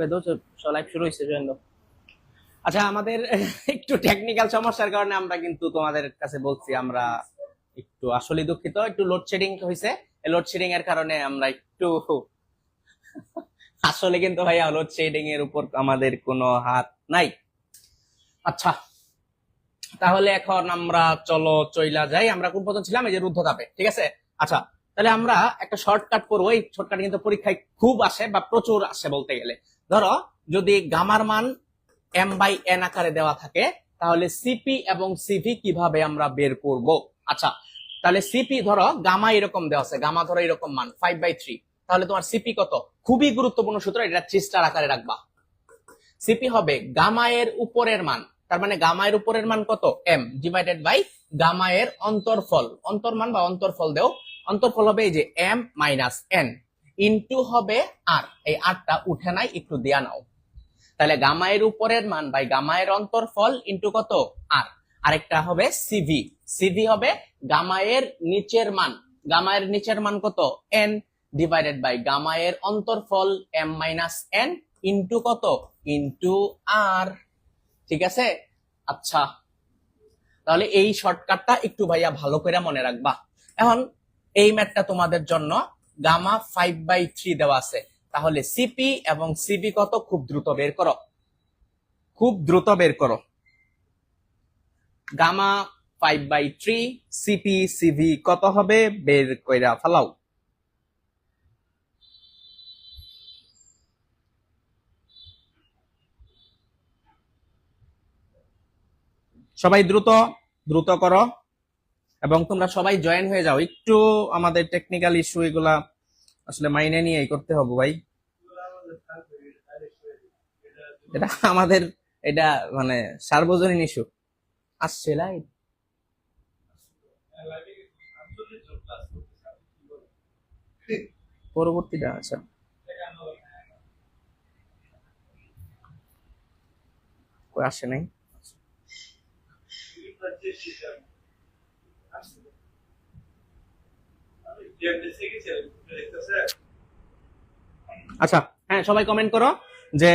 করে দাও, লাইভ শুরু হয়েছে, জয়েন দাও। আচ্ছা, আমাদের একটু টেকনিক্যাল সমস্যার কারণে আমরা কিন্তু তোমাদের কাছে বলছি, আমরা একটু আসলে দুঃখিত, একটু লোডশেডিং হয়েছে। লোডশেডিং এর কারণে আমরা একটু আসলে কিন্তু ভাইয়া লোডশেডিং এর উপর আমাদের কোনো হাত নাই। আচ্ছা, তাহলে এখন আমরা চলো চইলা যাই। আমরা কোন পর্যন্ত ছিলাম? এই যে রুদ্ধতাপে, ঠিক আছে। আচ্ছা, তাহলে আমরা একটা শর্টকাট করবো। এই শর্টকাট কিন্তু পরীক্ষায় খুব আসে বা প্রচুর আসে বলতে গেলে। ধরো যদি গামার মান m/n আকারে দেওয়া থাকে, তাহলে সিপি এবং সিভি কিভাবে আমরা বের করব? আচ্ছা, তাহলে সিপি ধরো গামা এরকম দেওয়া আছে, গামা ধরো এরকম মান 5/3, তাহলে তোমার সিপি কত? খুবই গুরুত্বপূর্ণ সূত্র, এটা 3 স্টার আকারে রাখবা। সিপি হবে গামা এর উপরের মান, তার মানে গামা এর উপরের মান কত? m ডিভাইডেড বাই গামা এর অন্তর্ফল, অন্তর্মান বা অন্তর্ফল দেও। অন্তর্ফল হবে এই যে m - n ইনটু হবে r, এই rটা উঠে নাই, একটু দেয়া নাও। তাহলে গামা এর উপরের মান বাই গামা এর অন্তর্ফল ইনটু কত? r। আরেকটা হবে সিভি, সিভি হবে গামা এর নিচের মান, গামা এর নিচের মান কত? n ডিভাইডেড বাই গামা এর অন্তর্ফল m - n ইনটু কত? Into r। ঠিক আছে। আচ্ছা, তাহলে এই শর্টকাটটা একটু ভাইয়া ভালো করে মনে রাখবা। এখন এই ম্যাথটা তোমাদের জন্য গামা 5/3 দেওয়া আছে, তাহলে সিপি এবং সিবি কত? খুব দ্রুত বের করো, খুব দ্রুত বের করো। গামা 5/3, সিপি সিভি কত হবে? বের কইরা ফেলাও। সবাই দ্রুত দ্রুত করো, এবং তোমরা সবাই জয়েন হয়ে যাও। একটু আমাদের টেকনিক্যাল ইস্যু এগুলা আসলে মাইনে নিয়েই করতে হবে ভাই। এটা আমাদের, এটা মানে সার্বজনীন ইস্যু। আসছে লাইভ পরবর্তীটা। আচ্ছা, কই আসে নাই? আচ্ছা, হ্যাঁ, সবাই কমেন্ট করো যে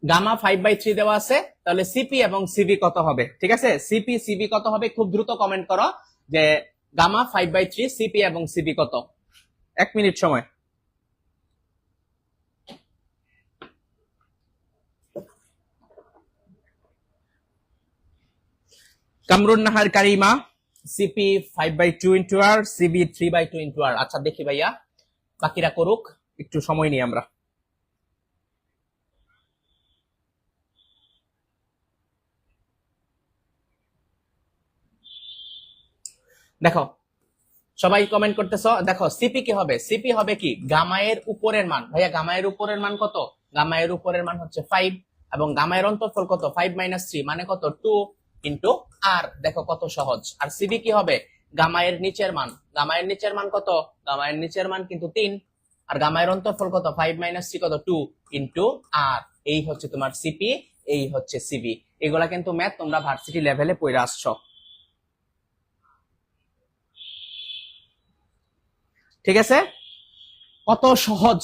গামা 5/3 দেওয়া আছে, তাহলে সিপি এবং সিভি কত হবে? ঠিক আছে, সিপি সিভি কত হবে? খুব দ্রুত কমেন্ট করো যে গামা 5/3, সিপি এবং সিভি কত। 1 মিনিট সময়। কামরুন নাহার কারিমা, সিপি 5/2 ইন্টু আর, সিবি 3/2 ইন্টু আর। আচ্ছা, দেখি ভাইয়া বাকিরা করুক, একটু সময় নিই আমরা। দেখো সবাই কমেন্ট করতেছ। দেখো সিপি কি হবে? সিপি হবে কি? গামা এর উপরের মান। ভাইয়া গামা এর উপরের মান কত? গামা এর উপরের মান হচ্ছে 5, এবং গামা এর অন্তর্ফল কত? 5 - 3 মানে কত? 2 ইন্টু আর। দেখো কত সহজ। আর সিবি কি হবে? গামা এর নিচের মান। গামা এর নিচের মান কত? গামা এর নিচের মান কিন্তু 3, আর গামা এর অন্তর্ফল কত? 5 - 3 কত? 2 ইন্টু আর। এই হচ্ছে তোমার সিপি, এই হচ্ছে সিবি। এগুলা কিন্তু ম্যাথ তোমরা ভার্সিটি লেভেলে পড়ে আসছো, ঠিক আছে। কত সহজ,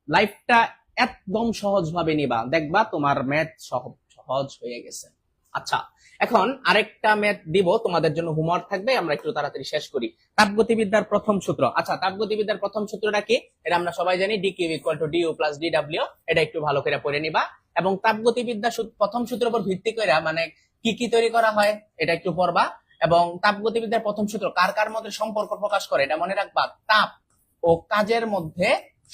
লাইফটা একদম সহজ ভাবে নিবা, দেখবা তোমার ম্যাথ সহজ হয়ে গেছে। আচ্ছা, এখন আরেকটা ম্যাথ দিব তোমাদের জন্য, হোমওয়ার্ক থাকবে, আমরা একটু তাড়াতাড়ি শেষ করি। তাপগতিবিদ্যার প্রথম সূত্র। আচ্ছা, তাপগতিবিদ্যার প্রথম সূত্রটা কি? এটা আমরা সবাই জানি, dq = du + dw। এটা একটু ভালো করে পড়ে নিবা, এবং তাপগতিবিদ্যা প্রথম সূত্রের উপর ভিত্তি করে মানে কি কি তৈরি করা হয় এটা একটু পড়বা। এবং তাপগতিবিদ্যার প্রথম সূত্র কার কার মধ্যে সম্পর্ক প্রকাশ করে এটা মনে রাখবা। তাপ ও কাজের মধ্যে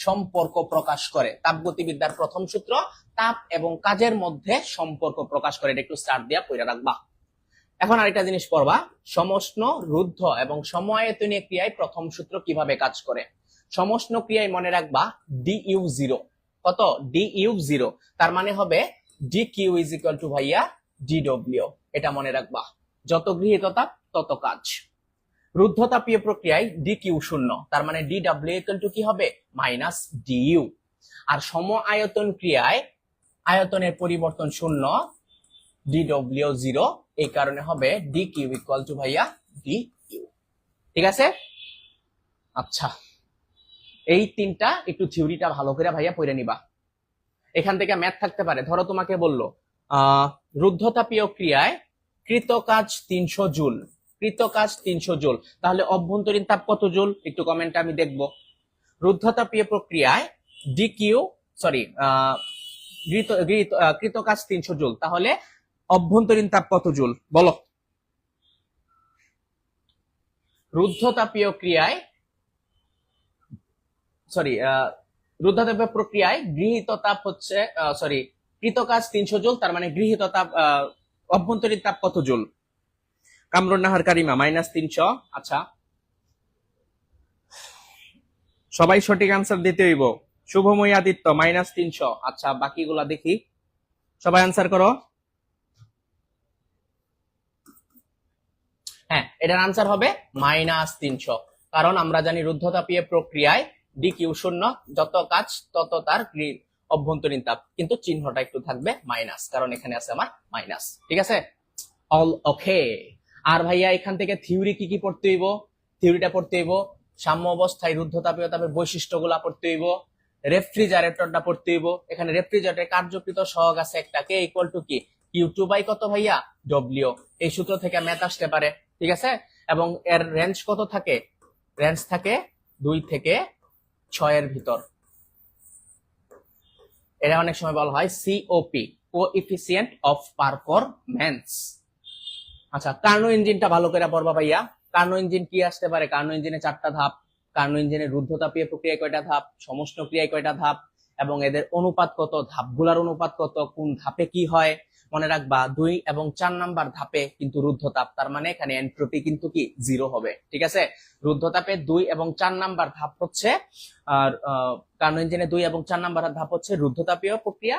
সম্পর্ক প্রকাশ করে। তাপগতিবিদ্যার প্রথম সূত্র তাপ এবং কাজের মধ্যে সম্পর্ক প্রকাশ করে, এটা একটু স্টার্ট দিয়া পড়ে রাখবা। এখন আরেকটা জিনিস পড়বা, সমষ্ণ, রুদ্ধ এবং সমআয়তনীয় ক্রিয়ায় প্রথম সূত্র কিভাবে কাজ করে। সমষ্ণ ক্রিয়ায় মনে রাখবা du0 কত? du0, তার মানে হবে dq = ভাইয়া dw। এটা মনে রাখবা, যত গৃহীত তাপ তত কাজ। রুদ্ধতাপীয় প্রক্রিয়ায় dq 0, তার মানে dw কি হবে? -du। আর সম আয়তন ক্রিয়ায় আয়তনের পরিবর্তন 0, dw 0, এই কারণে হবে dq = ভাইয়া du। ঠিক আছে। আচ্ছা, এই তিনটা একটু থিওরিটা ভালো করে ভাইয়া পড়ে নিবা। এখান থেকে ম্যাথ থাকতে পারে, ধরো তোমাকে বললো রুদ্ধতাপীয় ক্রিয়ায় কৃত কাজ 300 জুল, কৃত কাজ 300 জুল, তাহলে অভ্যন্তরীণ তাপ কত জুল? একটু কমেন্টে আমি দেখবো। রুদ্ধতাপীয় প্রক্রিয়ায় ডিকিউ সরি কৃত কাজ 300 জুল, তাহলে অভ্যন্তরীণ তাপ কত জুল বলো? রুদ্ধতাপীয় ক্রিয়ায় রুদ্ধতাপীয় প্রক্রিয়ায় গৃহীত তাপ হচ্ছে কৃত কাজ 300 জুল, তার মানে গৃহীত তাপ অভ্যন্তরীণ তাপ কত জুল? কামরুন নাহার কারিমা -300। আচ্ছা, সবাই সঠিক আনসার দিতে হইব। শুভময় আদিত্য -300। আচ্ছা, বাকিগুলা দেখি, সবাই আনসার করো। হ্যাঁ, এটার আনসার হবে -300, কারণ আমরা জানি রুদ্ধতাপীয় প্রক্রিয়ায় ডিকিউ শূন্য, যত কাজ তত তার অভ্যন্তরীণ তাপ, কিন্তু চিহ্নটা একটু থাকবে মাইনাস, কারণ এখানে আছে আমার মাইনাস। ঠিক আছে, অল ওকে। আর ভাইয়া এখান থেকে থিওরি কি কি পড়তে হইব? থিওরিটা পড়তে হইব, সাম্য অবস্থায় রুদ্ধতাপীয় তাপের বৈশিষ্ট্যগুলা পড়তে হইব, রেফ্রিজারেটরটা পড়তে হইব। এখানে রেফ্রিজারেটরের কার্যকৃত সহগ আছে একটা, কে ইকুয়াল টু কি Q2 বাই কত ভাইয়া? ডব্লিউ। এই সূত্র থেকে ম্যাথ আসতে পারে। ঠিক আছে, এবং এর রেঞ্জ কত থাকে? রেঞ্জ থাকে 2 থেকে 6 এর ভিতর। এটা অনেক সময় বলা হয় সিওপি, কোএফিসিয়েন্ট অফ পারফরম্যান্স। আচ্ছা, কার্নো ইঞ্জিনটা ভালো করে পড়বা ভাইয়া। কার্নো ইঞ্জিন কি আসতে পারে? কার্নো ইঞ্জিনে 4টা ধাপ। কার্নো ইঞ্জিনের রুদ্ধতাপীয় প্রক্রিয়ায় কয়টা ধাপ, সমষ্ণ ক্রিয়ায় কয়টা ধাপ, এবং এদের অনুপাত কত, ধাপগুলার অনুপাত কত, কোন ধাপে কি হয়। মনে রাখবা 2 এবং 4 নাম্বার ধাপে কিন্তু রুদ্ধতাপ, তার মানে এখানে এন্ট্রপি কিন্তু কি 0 হবে। ঠিক আছে, রুদ্ধতাপে 2 এবং 4 নাম্বার ধাপ হচ্ছে, আর কার্নো ইঞ্জিনে 2 এবং 4 নাম্বার ধাপ হচ্ছে রুদ্ধতাপীয় প্রক্রিয়া,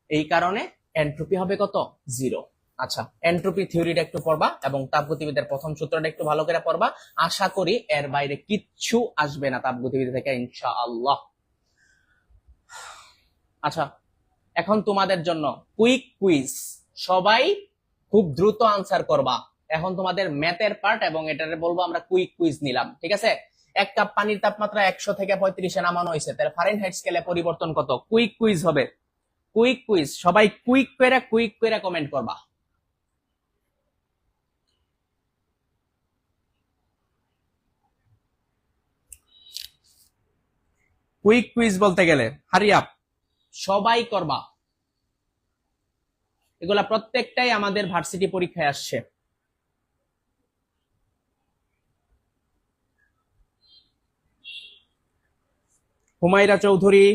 এই কারণে এন্ট্রপি হবে কত? 0। আচ্ছা, এন্ট্রপি থিওরিটা একটু পড়বা এবং তাপগতিবিদের প্রথম সূত্রটা একটু ভালো করে পড়বা। আশা করি এর বাইরে কিচ্ছু আসবে না তাপগতিবিদ থেকে, ইনশাআল্লাহ। আচ্ছা, এখন তোমাদের জন্য কুইক কুইজ, সবাই খুব দ্রুত আনসার করবা। এখন তোমাদের ম্যাথের পার্ট, এবং এটারে বলবো আমরা কুইক কুইজ নিলাম। ঠিক আছে, 1 কাপ পানির তাপমাত্রা 100 থেকে 35-এ নামানো হয়েছে, তাহলে ফারেনহাইট স্কেলে পরিবর্তন কত? কুইক কুইজ হবে, কুইক কুইজ। সবাই কুইক করে কমেন্ট করবা। কুইক কুইজ বলতে গেলে হারি আপ, সবাই করবা। এগুলা প্রত্যেকটাই আমাদের ভার্সিটি পরীক্ষায় আসছে। হুমায়রা চৌধুরী,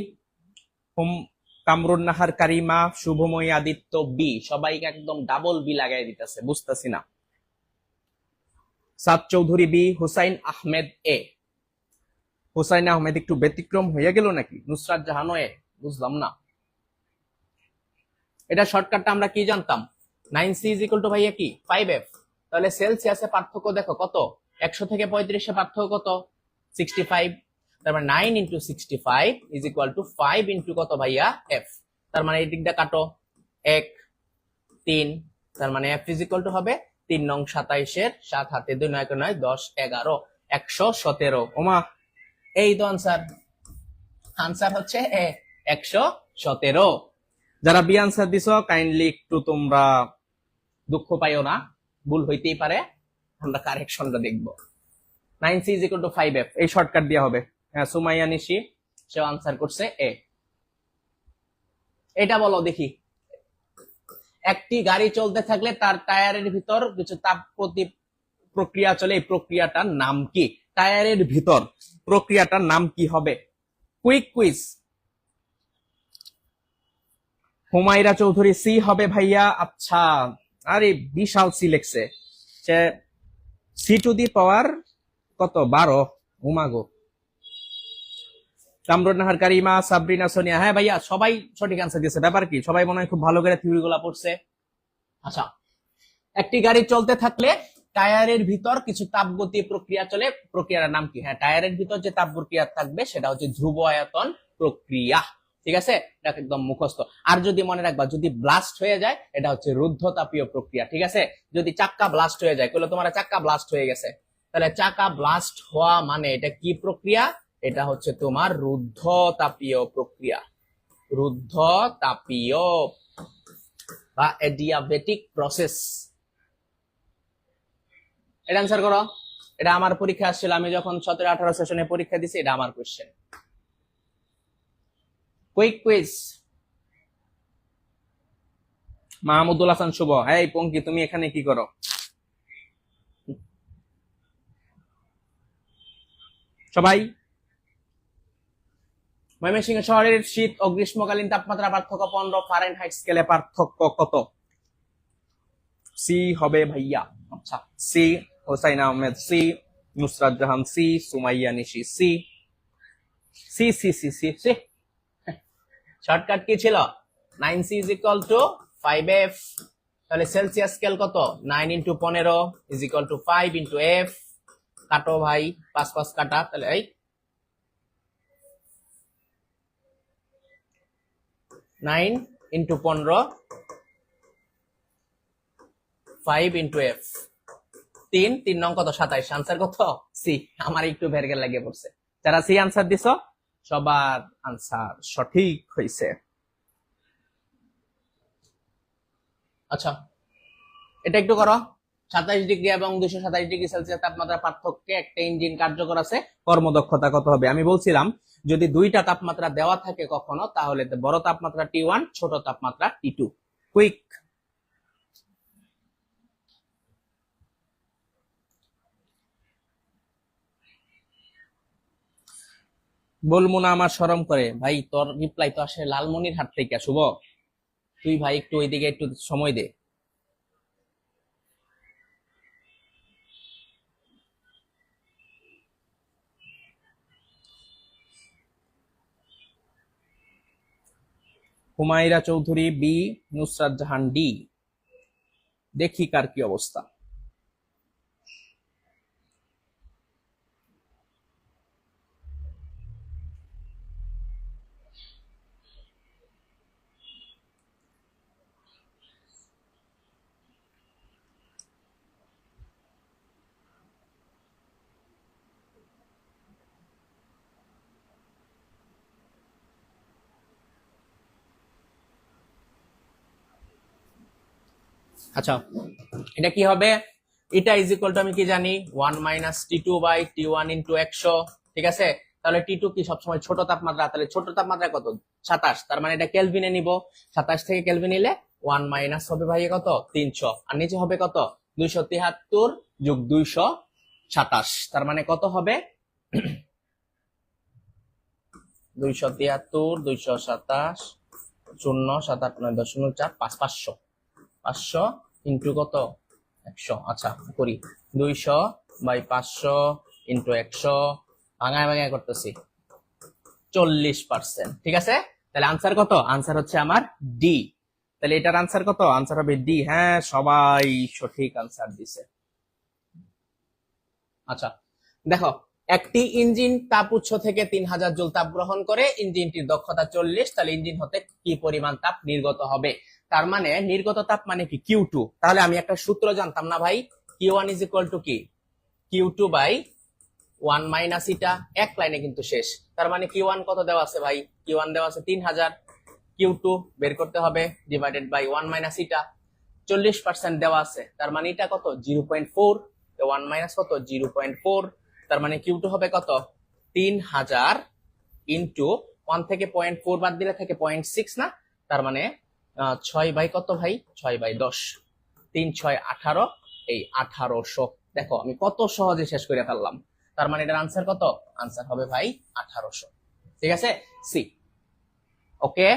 কামরুন নাহার কারিমা, শুভময়ী আদিত্য বি, সবাইকে একদম ডাবল বি লাগাই দিতেছে, বুঝতেছি না। সাদ চৌধুরী বি, হুসাইন আহমেদ এ। হুসাইন আহমেদ একটু ব্যতিক্রম হয়ে গেল নাকি? নুসরাত জাহানো এ, বুঝলাম না। এটা শর্টকাটটা আমরা কি জানতাম? 9C = ভাইয়া কি 5F। তাহলে সেলসিয়াসে পার্থক্য দেখো কত, 100 থেকে 35-এ পার্থক্য কত? 65। তার মানে 9 × 65 = 5 × কত ভাইয়া? F। তার মানে এই দিকটা কাটো, 1 3, তার মানে F = হবে 3 নং 27-এর 7 হাতে 2 9 9 10 11 117। ওমা, এই তো আনসার। আনসার হচ্ছে 117। যারা বি আনসার দিছো কাইন্ডলি একটু তোমরা দুঃখ পাইও না, ভুল হইতেই পারে, আমরা কারেকশনটা দেখব। 9C = 5F, এই শর্টকাট দেওয়া হবে। হ্যাঁ, সুমাইয়া নিশি সে আনসার করছে এ। এটা বলো দেখি, একটি গাড়ি চলতে থাকলে তার টায়ারের ভিতর কিছু তাপ প্রক্রিয়া চলে, এই প্রক্রিয়াটার নাম কি? টায়ারের ভিতর প্রক্রিয়াটার নাম কি হবে? Quick quiz. Humaira Chowdhury C হবে ভাইয়া। আচ্ছা, আরে বিশাল সি লেখছে, C⁴ কত 12। উমাগো। কামরুন নাহার কারিমা, সাবরিনা সোনিয়া, হ্যাঁ ভাইয়া সবাই সঠিক আনসার দিয়েছে। ব্যাপার কি, সবাই মনে হয় খুব ভালো করে থিওরি গুলা পড়ছে। আচ্ছা, একটি গাড়ি চলতে থাকলে টায়ারের ভিতর কিছু তাপগতীয় প্রক্রিয়া চলে, প্রক্রিয়ার নাম কি? হ্যাঁ, টায়ারের ভিতর যে তাপ প্রক্রিয়া থাকবে সেটা হচ্ছে ধ্রুব আয়তন প্রক্রিয়া। ঠিক আছে, এটা একদম মুখস্থ। আর যদি মনে রাখবা, যদি ব্লাস্ট হয়ে যায় এটা হচ্ছে রুদ্ধতাপীয় প্রক্রিয়া। ঠিক আছে, যদি চাক্কা ব্লাস্ট হয়ে যায়, তাহলে তোমার চাক্কা ব্লাস্ট হয়ে গেছে, তাহলে চাকা ব্লাস্ট হওয়া মানে এটা কি প্রক্রিয়া? এটা হচ্ছে তোমার রুদ্ধ তাপীয় প্রক্রিয়া, রুদ্ধ তাপীয় বা অ্যাডিয়াবেটিক প্রসেস। এটা অ্যান্সার করো। এটা আমার পরীক্ষা আসছিল, আমি যখন 17-18 সেশনে পরীক্ষা দিছি, এটা আমার question. Quick quiz. Mahmudul Hasan Shuvo, এই পঙ্কি তুমি এখানে কি করো? সবাই, ময়মনসিংহ শহরের শীত ও গ্রীষ্মকালীন তাপমাত্রা পার্থক্য 15 ফারেনহাইট স্কেলে পার্থক্য কত? সি হবে ভাইয়া। আচ্ছা, C Hossain Ahmed, C Nusrat Jahan, C Sumaiya Nishi, C C C C C C. Shortcut কি ছিল? 9c is equal two 5f। তাহলে সেলসিয়াস স্কেল কত? 9 into 15 is equal two 5 into f। কাটো ভাই, 5 5 কাটা, তাহলে এই 9 ইন্টু 15 5 ইন্টু f। 3 নং কত? 27। আনসার কত? সি। আমার একটু ভেরগেল লাগে পড়ছে। যারা সি আনসার দিছো সবার আনসার সঠিক হয়েছে। আচ্ছা, এটা একটু করো। 27 ডিগ্রি এবং 227 ডিগ্রি সেলসিয়াস তাপমাত্রা পার্থক্যে একটা ইঞ্জিন কার্যকর আছে, কর্মদক্ষতা কত হবে? আমি বলছিলাম যদি দুইটা তাপমাত্রা দেওয়া থাকে কখনো, তাহলে বড় তাপমাত্রা T1, ছোট তাপমাত্রা T2। কুইক। বলবো না আমার শরম করে ভাই, তোর রিপ্লাই তো আসে লালমনিরহাট থেকে। শুভ, তুই ভাই একটু ওইদিকে একটু সময় দে। Humaira Chowdhury B, Nusrat Jahan D. দেখি কার কি অবস্থা। আচ্ছা, এটা কি হবে? এটা ইজ ইকুয়াল টু আমি কি জানি 1 minus T2 by T1 into 100। ঠিক আছে, তাহলে T2 কি সবসময় ছোট তাপমাত্রা, তাহলে ছোট তাপমাত্রা কত? 27। তার মানে এটা কেলভিনে নিব, 27 থেকে কেলভিন নিলে 1 মাইনাস হবে ভাই কত? 300। আর নিচে হবে কত? 273 যোগ 227। তার মানে কত হবে? 273 227 0 7 8 9 0.4 5 500 500 ইন্টু কত? 100। আচ্ছা করি, 200 বাই 500 ইন্টু 100, ভাঙায় ভাঙায় করতেছি, 40%। ঠিক আছে, তাহলে আনসার কত? আনসার হচ্ছে আমার ডি। তাহলে এটার আনসার কত? আনসার হবে ডি। হ্যাঁ, সবাই সঠিক আনসার দিছে। আচ্ছা দেখো, একটি ইঞ্জিন তাপ উৎস থেকে 3000 জুল তাপ গ্রহণ করে, ইঞ্জিনটির দক্ষতা 40, তাহলে ইঞ্জিন হতে কি পরিমাণ তাপ নির্গত হবে? তার মানে নির্গত তাপ মানে কি? Q2। তাহলে আমি একটা সূত্র জানতাম না ভাই, Q1 ইজ ইকুয়াল টু কি? Q2 বাই 1 মাইনাস ইটা। এক লাইনে কিন্তু শেষ। তার মানে Q1 কত দেওয়া আছে ভাই? Q1 দেওয়া আছে 3000। Q2 বের করতে হবে, ডিভাইডেড বাই 1 মাইনাস ইটা। 40% দেওয়া আছে, তার মানে এটা কত? 0.4। 1 মাইনাস কত? 0.4। তার মানে Q2 হবে কত? 3000 ইন্টু 1 থেকে 0.4 বাদ দিলে থাকে 0.6 না? তার মানে 6 বাই কত ভাই? 6 বাই 10। 3 6 18, এই 1800। দেখো আমি কত সহজে শেষ করে ফেললাম। তার মানে এটার আনসার কত? আনসার হবে ভাই 1800। ঠিক আছে, সি। ওকে,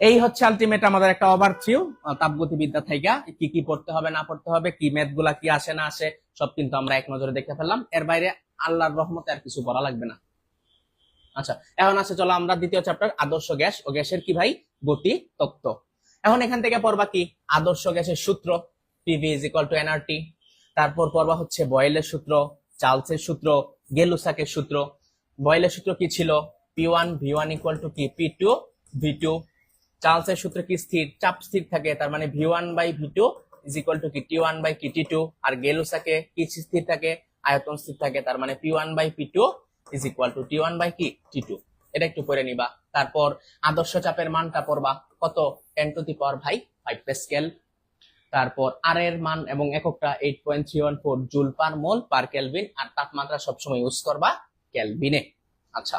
এই হচ্ছে আলটিমেট আমাদের একটা ওভারভিউ তাপগতিবিদ্যা থেকে কি কি পড়তে হবে না পড়তে হবে, কি ম্যাথ গুলা কি আসে না আসে, সব কিন্তু আমরা এক নজরে দেখে ফেললাম। এর বাইরে আল্লাহর রহমতে আর কিছু পড়া লাগবে না। আচ্ছা, এখন আছে চলো আমরা দ্বিতীয় চ্যাপ্টার আদর্শ গ্যাস ও গ্যাসের কি ভাই? গতি তত্ত্ব। এখন এখান থেকে পড়বা কি? আদর্শ গ্যাসের সূত্র, PV is equal two nRT। তারপর পড়বা হচ্ছে বয়েলের সূত্র, চার্লসের সূত্র, গেলুসাকের সূত্র। বয়েলের সূত্র কি ছিল? P1 V1 ইকুয়াল টু কি? P2 V2। চার্লসের সূত্র কি? স্থির চাপ স্থির থাকে, তার মানে V1 by V2 is equal to কি? T1 বাই কি? T2। আর গেলুসাকে কি স্থির থাকে? আয়তন স্থির থাকে, তার মানে P1/P2 is equal two T1 by কি T2। এটা একটু পড়ে নিবা। তারপর আদর্শ চাপের মানটা পড়বা কত, 10⁵ পাস্কেল। তারপর আর এর মান এবং এককটা 8.314 জুল পার মোল পার কেলভিন, আর তাপমাত্রা সবসময় ইউজ করবা কেলভিনে। আচ্ছা,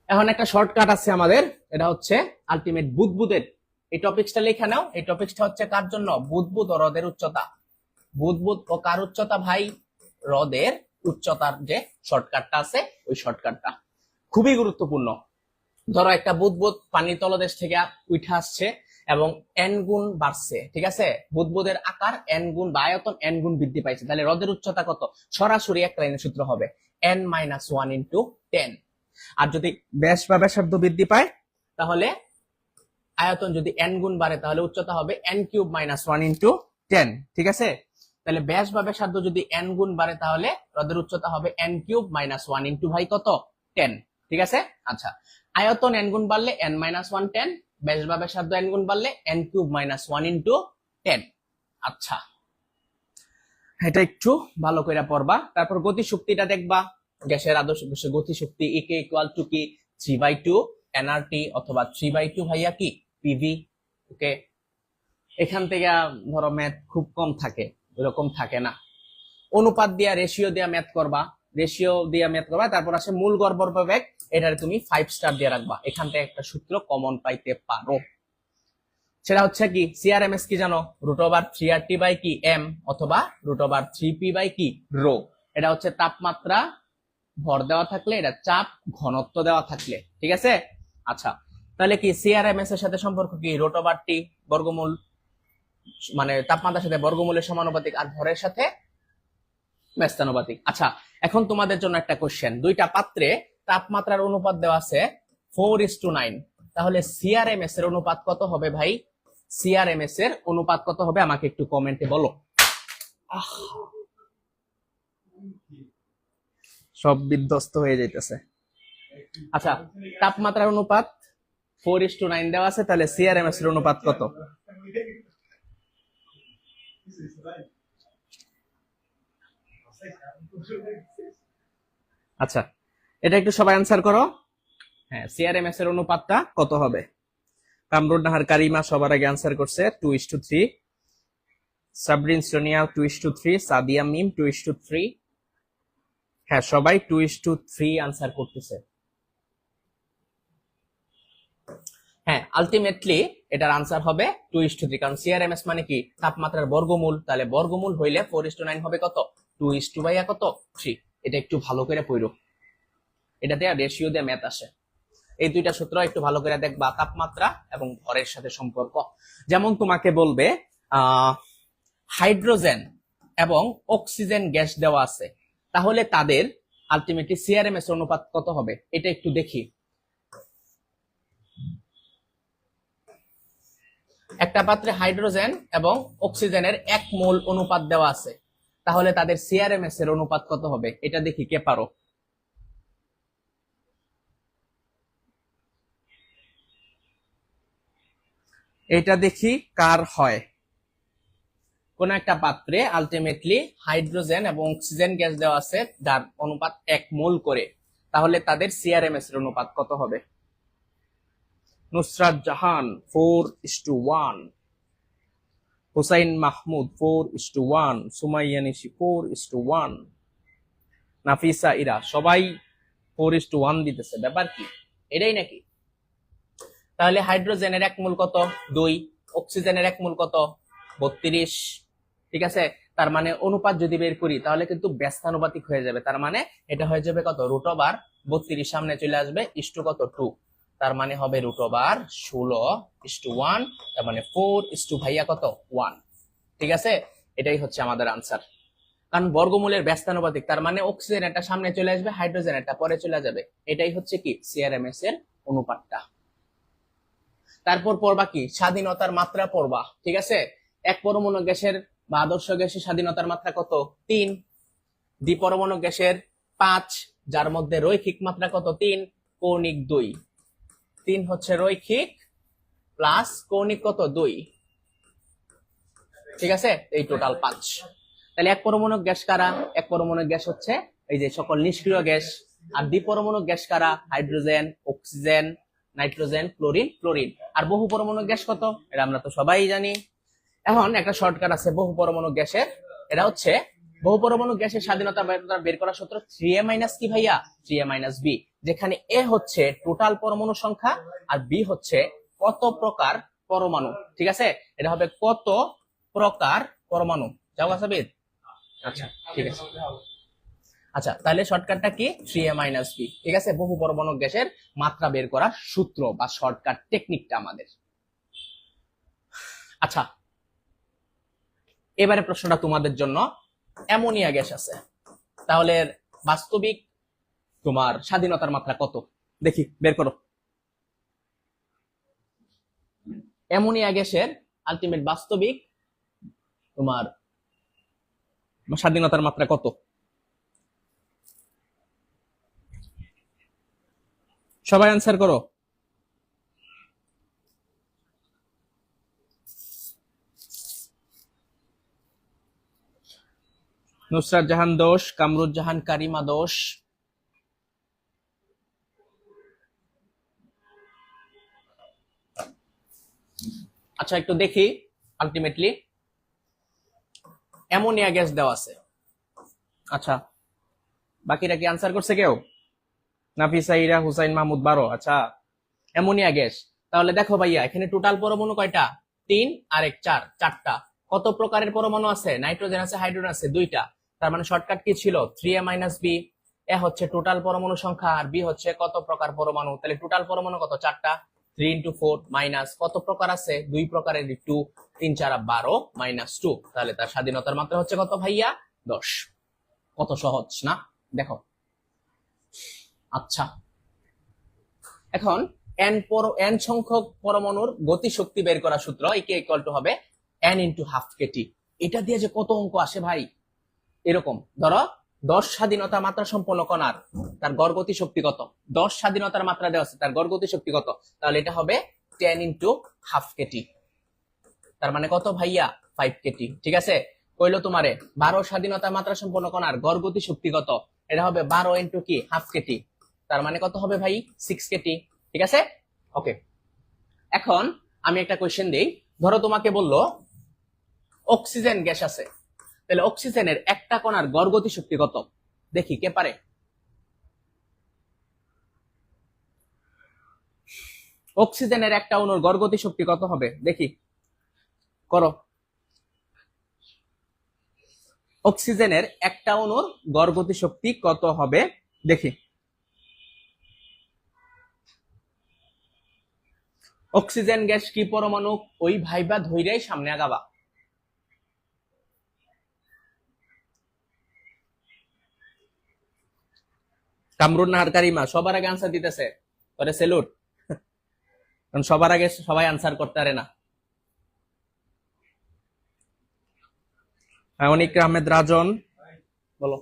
এখন একটা শর্টকাট আছে আমাদের, এটা হচ্ছে আলটিমেট বুদবুদের। এই টপিকসটা লেখা নাও। এই টপিকসটা হচ্ছে কার জন্য? বুদবুদ ও হ্রদের উচ্চতা। বুদবুদ ও কার উচ্চতা ভাই? হ্রদের উচ্চতার যে শর্টকাটটা আছে ওই শর্টকাটটা খুবই গুরুত্বপূর্ণ। ধরো একটা বুদবুদ পানির তলদেশ থেকে উঠে আসছে এবং n গুণ বাড়ছে, ঠিক আছে? বুদবুদের আকার n গুণ বা আয়তন n গুণ বৃদ্ধি পাইছে, তাহলে হ্রদের উচ্চতা কত? সরাসরি একটা লাইনের সূত্র হবে n-1 ইন্টু 10। আর যদি ব্যাস বা ব্যাসার্ধ বৃদ্ধি পায় তাহলে আয়তন যদি n গুণ বাড়ে তাহলে উচ্চতা হবে n³ - 1 ইন্টু 10, ঠিক আছে? তাহলে ব্যাস বা ব্যাসার্ধ যদি n গুণ বাড়ে তাহলে হ্রদের উচ্চতা হবে n³ - 1 ইন্টু ভাই কত? 10, ঠিক আছে? আচ্ছা, আয়তন n গুণ বাড়লে n-1 10, ব্যাস বা ব্যাসার্ধ n গুণ বাড়লে n³ - 1 ইন্টু 10। আচ্ছা, এটা একটু ভালো করে পড়বা। তারপর গতিশক্তিটা দেখবা। গ্যাসের আদর্শ গতিশক্তি E ইকুয়াল টু কি 3/2 nRT অথবা 3/2 ভাইয়া কি PV। ওকে, এখান থেকে ধরো ম্যাথ খুব কম থাকে, এরকম থাকে না। অনুপাত দিয়া রেশিও দিয়া ম্যাথ করবা, তারপর আসে মূল গড় ভরবেগ, এটারে তুমি 5 স্টার দিয়ে রাখবা। এখান থেকে একটা সূত্র কমন পাইতে পারো, সেটা হচ্ছে কি CRMS কি জানো? √3RT বাই কি m অথবা √3p বাই কি রো। এটা হচ্ছে তাপমাত্রা, ভর দেওয়া থাকলে, এটা চাপ, ঘনত্ব দেওয়া থাকলে, ঠিক আছে? আচ্ছা, তাহলে কি CRMS এর সাথে সম্পর্ক কি? √T বর্গমূল, মানে তাপমাত্রার সাথে বর্গমূলের সমানুপাতিক, আর ভরের সাথে ব্যস্তানুপাতিক। আচ্ছা, এখন তোমাদের জন্য একটা কোশ্চেন। দুইটা পাত্রে তাপমাত্রার অনুপাত দেওয়া আছে 4:9, তাহলে CRMS এর অনুপাত কত হবে ভাই? CRMS এর অনুপাত কত হবে আমাকে একটু কমেন্টে বলো। সব বিধ্বস্ত হয়ে যাইতেছে। আচ্ছা, তাপমাত্রার অনুপাত 4:9 দেওয়া আছে, তাহলে CRMS এর অনুপাত কত? আচ্ছা, এটা একটু সবাই অ্যান্সার করো। হ্যাঁ, CRMS এর অনুপাতটা কত হবে? কামরুন নাহার কারিমা সবার আগে অ্যান্সার করছে 2:3, সাবরিন সোনিয়া 2:3, সাদিয়া মিম 2:3। হ্যাঁ, সবাই 2:3 অ্যান্সার করতেছে। হ্যাঁ, আলটিমেটলি এটার আনসার হবে 2:3, কারণ CRMS মানে কি? তাপমাত্রার বর্গমূল, তাহলে বর্গমূল হইলে 4:9 হবে কত? 2:3 কত? 3। এটা একটু ভালো করে পড়ো, এটা দিয়ে রেশিও দিয়ে ম্যাথ আসে। এই দুইটা সূত্র একটু ভালো করে দেখবা, তাপমাত্রা এবং ভরের সাথে সম্পর্ক। যেমন তোমাকে বলবে হাইড্রোজেন এবং অক্সিজেন গ্যাস দেওয়া আছে, তাহলে তাদের আলটিমেটলি CRMS অনুপাত কত হবে? এটা একটু দেখি। একটা পাত্রে হাইড্রোজেন এবং অক্সিজেনের 1 মোল অনুপাত দেওয়া আছে, তাহলে তাদের CRMS এর অনুপাত কত হবে? এটা দেখি, কে পারো? এটা দেখি কার হয়। কোন একটা পাত্রে আলটিমেটলি হাইড্রোজেন এবং অক্সিজেন গ্যাস দেওয়া আছে যার অনুপাত 1 মোল করে, তাহলে তাদের CRMS এর অনুপাত কত হবে? নুসরাত জাহান 4:1, হুসাইন মাহমুদ 4:1, সুমাইয়া নিশি 4:1, নাফিসা ইরা সবাই 4:1 দিতেছে। ব্যাপার কি, এটাই নাকি? তাহলে হাইড্রোজেনের 1 মোল কত? 2। অক্সিজেনের 1 মোল কত? 32, ঠিক আছে? তার মানে অনুপাত যদি বের করি তাহলে কিন্তু ব্যস্তানুপাতিক হয়ে যাবে, তার মানে এটা হয়ে যাবে কত? √32 সামনে চলে আসবে, ইস্টু কত? 2, তার মানে হবে √16:1, তার মানে 4 ভাইয়া কত? 1, ঠিক আছে? এটাই হচ্ছে আমাদের আনসার, কারণ বর্গমূলের ব্যস্তানুপাতিক, তার মানে অক্সিজেন একটা সামনে চলে আসবে, হাইড্রোজেন একটা পরে চলে যাবে। এটাই হচ্ছে কি CRMS এর অনুপাতটা। তারপর পড়বা কি স্বাধীনতার মাত্রা পড়বা, ঠিক আছে? এক পরমাণু গ্যাসের বা আদর্শ গ্যাসের স্বাধীনতার মাত্রা কত? 3। দ্বিপরমাণু গ্যাসের 5, যার মধ্যে রৈখিক মাত্রা কত? 3, কৌণিক 2। 3 হচ্ছে রৈখিক প্লাস কৌণিক কত? 2, ঠিক আছে? এই টোটাল 5। তাহলে এক পরমাণু গ্যাস কারা? এক পরমাণু গ্যাস হচ্ছে এই যে সকল নিষ্ক্রিয় গ্যাস। আর দ্বিপরমাণু গ্যাস কারা? Hydrogen, oxygen, nitrogen, chlorine, fluorine. আর বহু পরমাণু গ্যাস কত? এটা আমরা তো সবাই জানি। এখন একটা শর্টকাট আছে বহু পরমাণু গ্যাসের, এটা হচ্ছে বহু পরমাণু গ্যাসের স্বাধীনতা বের করার সূত্র 3a মাইনাস কি ভাইয়া? 3a মাইনাস বি, যেখানে এ হচ্ছে টোটাল পরমাণু সংখ্যা আর বি হচ্ছে কত প্রকার পরমাণু। ঠিক আছে, এটা হবে কত প্রকার পরমাণু। যাও আসাবিদ। আচ্ছা ঠিক আছে। আচ্ছা তাহলে শর্টকাটটা কি? 3a minus B. ঠিক আছে, বহু পরমাণু গ্যাসের মাত্রা বের করার সূত্র বা শর্টকাট টেকনিকটা আমাদের। আচ্ছা এবারে প্রশ্নটা তোমাদের জন্য। অ্যামোনিয়া গ্যাস আছে, তাহলে বাস্তবিক তোমার স্বাধীনতার মাত্রা কত? দেখি বের করো। অ্যামোনিয়া গ্যাসের আলটিমেট বাস্তবিক তোমার স্বাধীনতার মাত্রা কত? সবাই অ্যান্সার করো। নুসরাত জাহান দোষ, কামরুজ্জাহান কারিমা দোষ। আচ্ছা একটু দেখি। আলটিমেটলি অ্যামোনিয়া গ্যাস দেওয়া আছে। আচ্ছা বাকিরা কি আনসার করছে কেউ? নাফিসা, ইরা, হুসাইন, মাহমুদ, 12। আচ্ছা অ্যামোনিয়া গ্যাস, তাহলে দেখো ভাইয়া এখানে টোটাল পরমাণু কয়টা? 3 আর 1 4, 4টা। কত প্রকারের পরমাণু আছে? নাইট্রোজেন আছে, হাইড্রোজেন আছে 2টা। তার মানে শর্টকাট কি ছিল? 3a minus B. এ হচ্ছে টোটাল পরমাণু সংখ্যা আর বি হচ্ছে কত প্রকার পরমাণু। তাহলে টোটাল পরমাণু কত? 4টা। 3 ইন্টু 4 মাইনাস কত প্রকার আছে? 2 প্রকারের 2, 3 4 12 মাইনাস 2। তাহলে তার স্বাধীনতার মাত্রা হচ্ছে কত ভাইয়া? 10। কত সহজ না? দেখো। আচ্ছা এখন n সংখ্যক পরমাণুর গতিশক্তি বের করার সূত্র একে ইকুয়াল টু হবে n ইন্টু হাফ কেটি। এটা দিয়ে যে কত অঙ্ক আসে ভাই, এরকম ধরো 10 স্বাধীনতা মাত্রা সম্পন্ন কণার তার গড় গতি শক্তি কত? 10 স্বাধীনতার মাত্রা দেওয়া আছে, তার গড় গতি শক্তি কত? তাহলে এটা হবে 10 ইন্টু হাফ কেটি। তার মানে কত ভাইয়া? 5 কেটি। ঠিক আছে, কইলো তোমারে 12 স্বাধীনতা মাত্রা সম্পন্ন কণার গড় গতি শক্তি কত? এটা হবে 12 ইন্টু কি? Half Katie. তার মানে কত হবে ভাই? 6 কেটি। ঠিক আছে, ওকে। এখন আমি একটা কোয়েশ্চেন দেই। ধরো তোমাকে বললো অক্সিজেন গ্যাস আছে, তাহলে অক্সিজেনের একটা কণার গড় গতি শক্তি কত? দেখি কে পারে। অক্সিজেনের একটা অণুর গড় গতি শক্তি কত হবে? দেখি করো। অক্সিজেনের একটা অণুর গড় গতি শক্তি কত হবে? দেখি। অক্সিজেন গ্যাস কি পরমাণু? ওই ভাইবা ধৈর্যই সামনে আগাবা। কামরুন নাহার কারিমা সবার আগে আনসার দিতেছে, পরে সেলুট। কারণ সবার আগে সবাই আনসার করতে পারে না। অনিক আহমেদ রাজন বলো।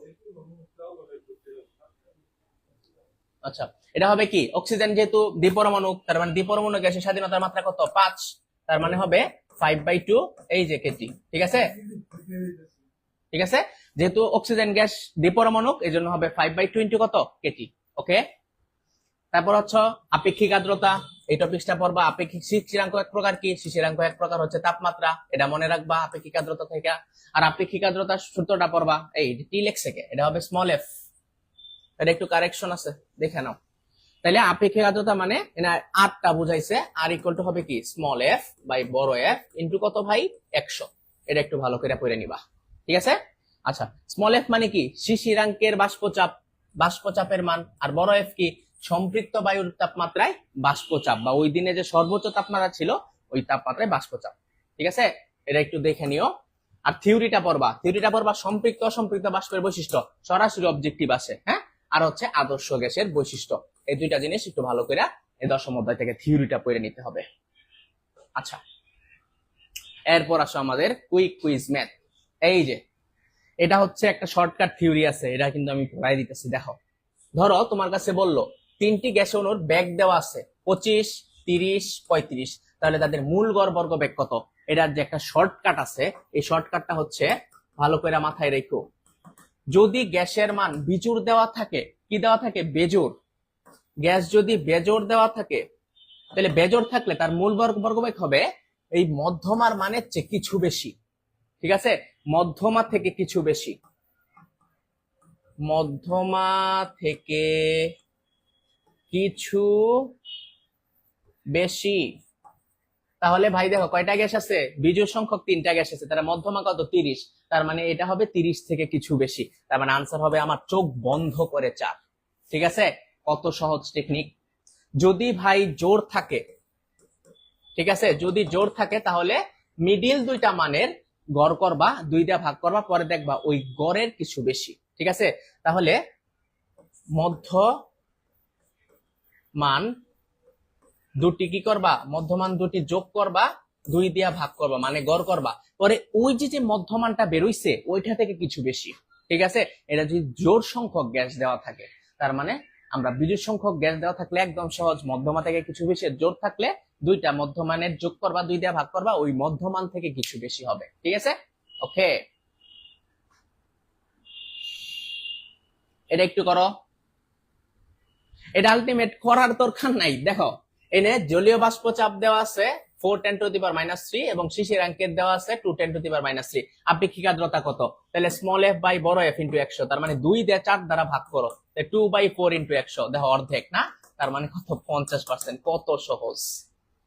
আচ্ছা এটা হবে কি? অক্সিজেন যেহেতু দ্বিপরমাণু, তার মানে দ্বিপরমাণু গ্যাসের স্বাধীনতার মাত্রা কত? 5। তার মানে হবে 5/2 এই যে কেজি। ঠিক আছে, ঠিক আছে, যেহেতু অক্সিজেন গ্যাস দ্বিপরমাণু এই জন্য হবে 5/2 ইন্টু কত? কেটি। ওকে, তারপর হচ্ছে আপেক্ষিক আর্দ্রতা। এই টপিকটা পড়বা। আপেক্ষিক শিশিরাঙ্ক এক প্রকার কি? শিশিরাঙ্ক এক প্রকার হচ্ছে তাপমাত্রা, এটা মনে রাখবা আপেক্ষিক আর্দ্রতা থেকে। আর আপেক্ষিক আর্দ্রতার সূত্রটা পড়বা, এই টি লেখছে কে? এটা হবে স্মল এফ। এটা একটু কারেকশন আছে, দেখে নাও। তাহলে আপেক্ষিক আর্দ্রতা মানে আরটা বুঝাইছে, আর ইকুয়াল টু হবে কি? স্মল এফ বাই বড় এফ ইন্টু কত ভাই? 100। এটা একটু ভালো করে পড়ে নিবা। ঠিক আছে, আচ্ছা স্মল এফ মানে কি? শিশিরাঙ্কের বাষ্পচাপ, বাষ্পচাপের মান। আর বড় এফ কি? সম্পৃক্ত বায়ুর তাপমাত্রায় বাষ্পচাপ, বা ওই দিনে যে সর্বোচ্চ তাপমাত্রা ছিল ওই তাপমাত্রায় বাষ্পচাপ। ঠিক আছে, এটা একটু দেখে নিও। আর থিওরিটা পড়বা সম্পৃক্ত অসম্পৃক্ত বাষ্পের বৈশিষ্ট্য, সরাসরি অবজেক্টিভ আসে। হ্যাঁ, আর হচ্ছে আদর্শ গ্যাসের বৈশিষ্ট্য। এই দুইটা জিনিস একটু ভালো করে এই দশম অধ্যায় থেকে থিওরিটা পড়ে নিতে হবে। আচ্ছা এরপর আসো আমাদের কুইক কুইজ ম্যাথ। এই যে এটা হচ্ছে একটা শর্টকাট থিওরি আছে, এটা কিন্তু আমি পড়াই দিতেছি। দেখো, ধরো তোমার কাছে বললো 3টি গ্যাস অণুর বেগ দেওয়া আছে 25, 30, 35। তাহলে তাদের মূল গড় বর্গ বেগ কত? এটার যে একটা শর্টকাট আছে, এই শর্টকাটটা হচ্ছে ভালো করে মাথায় রেখো। যদি গ্যাসের মান বিজোড় দেওয়া থাকে, কি দেওয়া থাকে? বেজোড়। গ্যাস যদি বেজোড় দেওয়া থাকে, তাহলে বেজোড় থাকলে তার মূল বর্গমূল হবে এই মধ্যমার মানের চেয়ে কিছু বেশি। ঠিক আছে, মধ্যমা থেকে কিছু বেশি, মধ্যমা থেকে কিছু বেশি। তাহলে ভাই দেখো কয়টা গ্যাস আছে? বিজোড় সংখ্যক 3টা গ্যাস আছে, তার মধ্যমা কত? 30। তার মানে এটা হবে 30 থেকে কিছু বেশি। তার মানে আনসার হবে আমার চোখ বন্ধ করে 4। ঠিক আছে, কত সহজ টেকনিক। যদি ভাই জোর থাকে, ঠিক আছে, যদি জোর থাকে তাহলে মিডিল দুইটা মানের গড় করবা, 2 দিয়ে ভাগ করবা, পরে দেখবা ওই গড়ের কিছু বেশি। ঠিক আছে, তাহলে মধ্য মান দুটি কি করবা? মধ্যমান দুটি যোগ করবা, 2 দিয়া ভাগ করবা, মানে গড় করবা, পরে ওই যে মধ্যমানটা বেরোইছে ওইটা থেকে কিছু বেশি। ঠিক আছে, এটা যদি জোর সংখ্যক গ্যাস দেওয়া থাকে, তার মানে আমরা বিজোড় সংখ্যক গ্যাস দেওয়া থাকলে একদম সহজ, মধ্যমা থেকে কিছু বেশি, জোর থাকলে দুইটা মধ্যমানের যোগ করবা, 2 দিয়া ভাগ করবা, ওই মধ্যমান থেকে কিছু বেশি হবে। ঠিক আছে, ওকে, এটা একটু করো। এটা আলটিমেট করার দরকার নাই। দেখো এনে জলীয় বাষ্প চাপ দেওয়া আছে 4 × 10⁻³ এবং শিশির আঙ্কের দেওয়া আছে 2 × 10⁻³। আপেক্ষিক আর্দ্রতা কত? তাহলে স্মল f বাই বড় f ইন্টু 100, তার মানে 2 দিয়ে 4 দ্বারা ভাগ করো, 2/4 ইন্টু 100, দেখো অর্ধেক না, তার মানে কত? 50%। কত সহজ,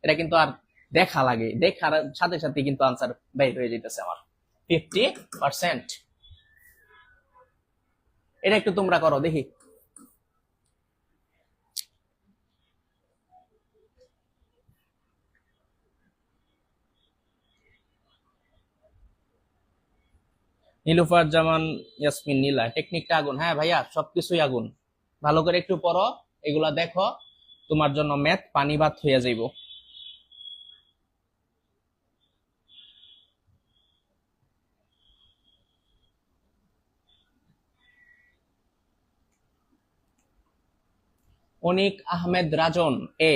এটা কিন্তু আর দেখা লাগে, দেখার সাথে সাথে কিন্তু আনসার বের হয়ে যেতেছে আমার 50%। এটা একটু তোমরা করো দেখি। নীলুফার জামান ইয়াসমিন নীলা, টেকনিকটা আগুন। হ্যাঁ ভাইয়া, সবকিছুই আগুন। ভালো করে একটু পড়ো, এগুলা দেখো, তোমার জন্য ম্যাথ পানি ভাত হইয়া যাইব। অনিক আহমেদ রাজন এ,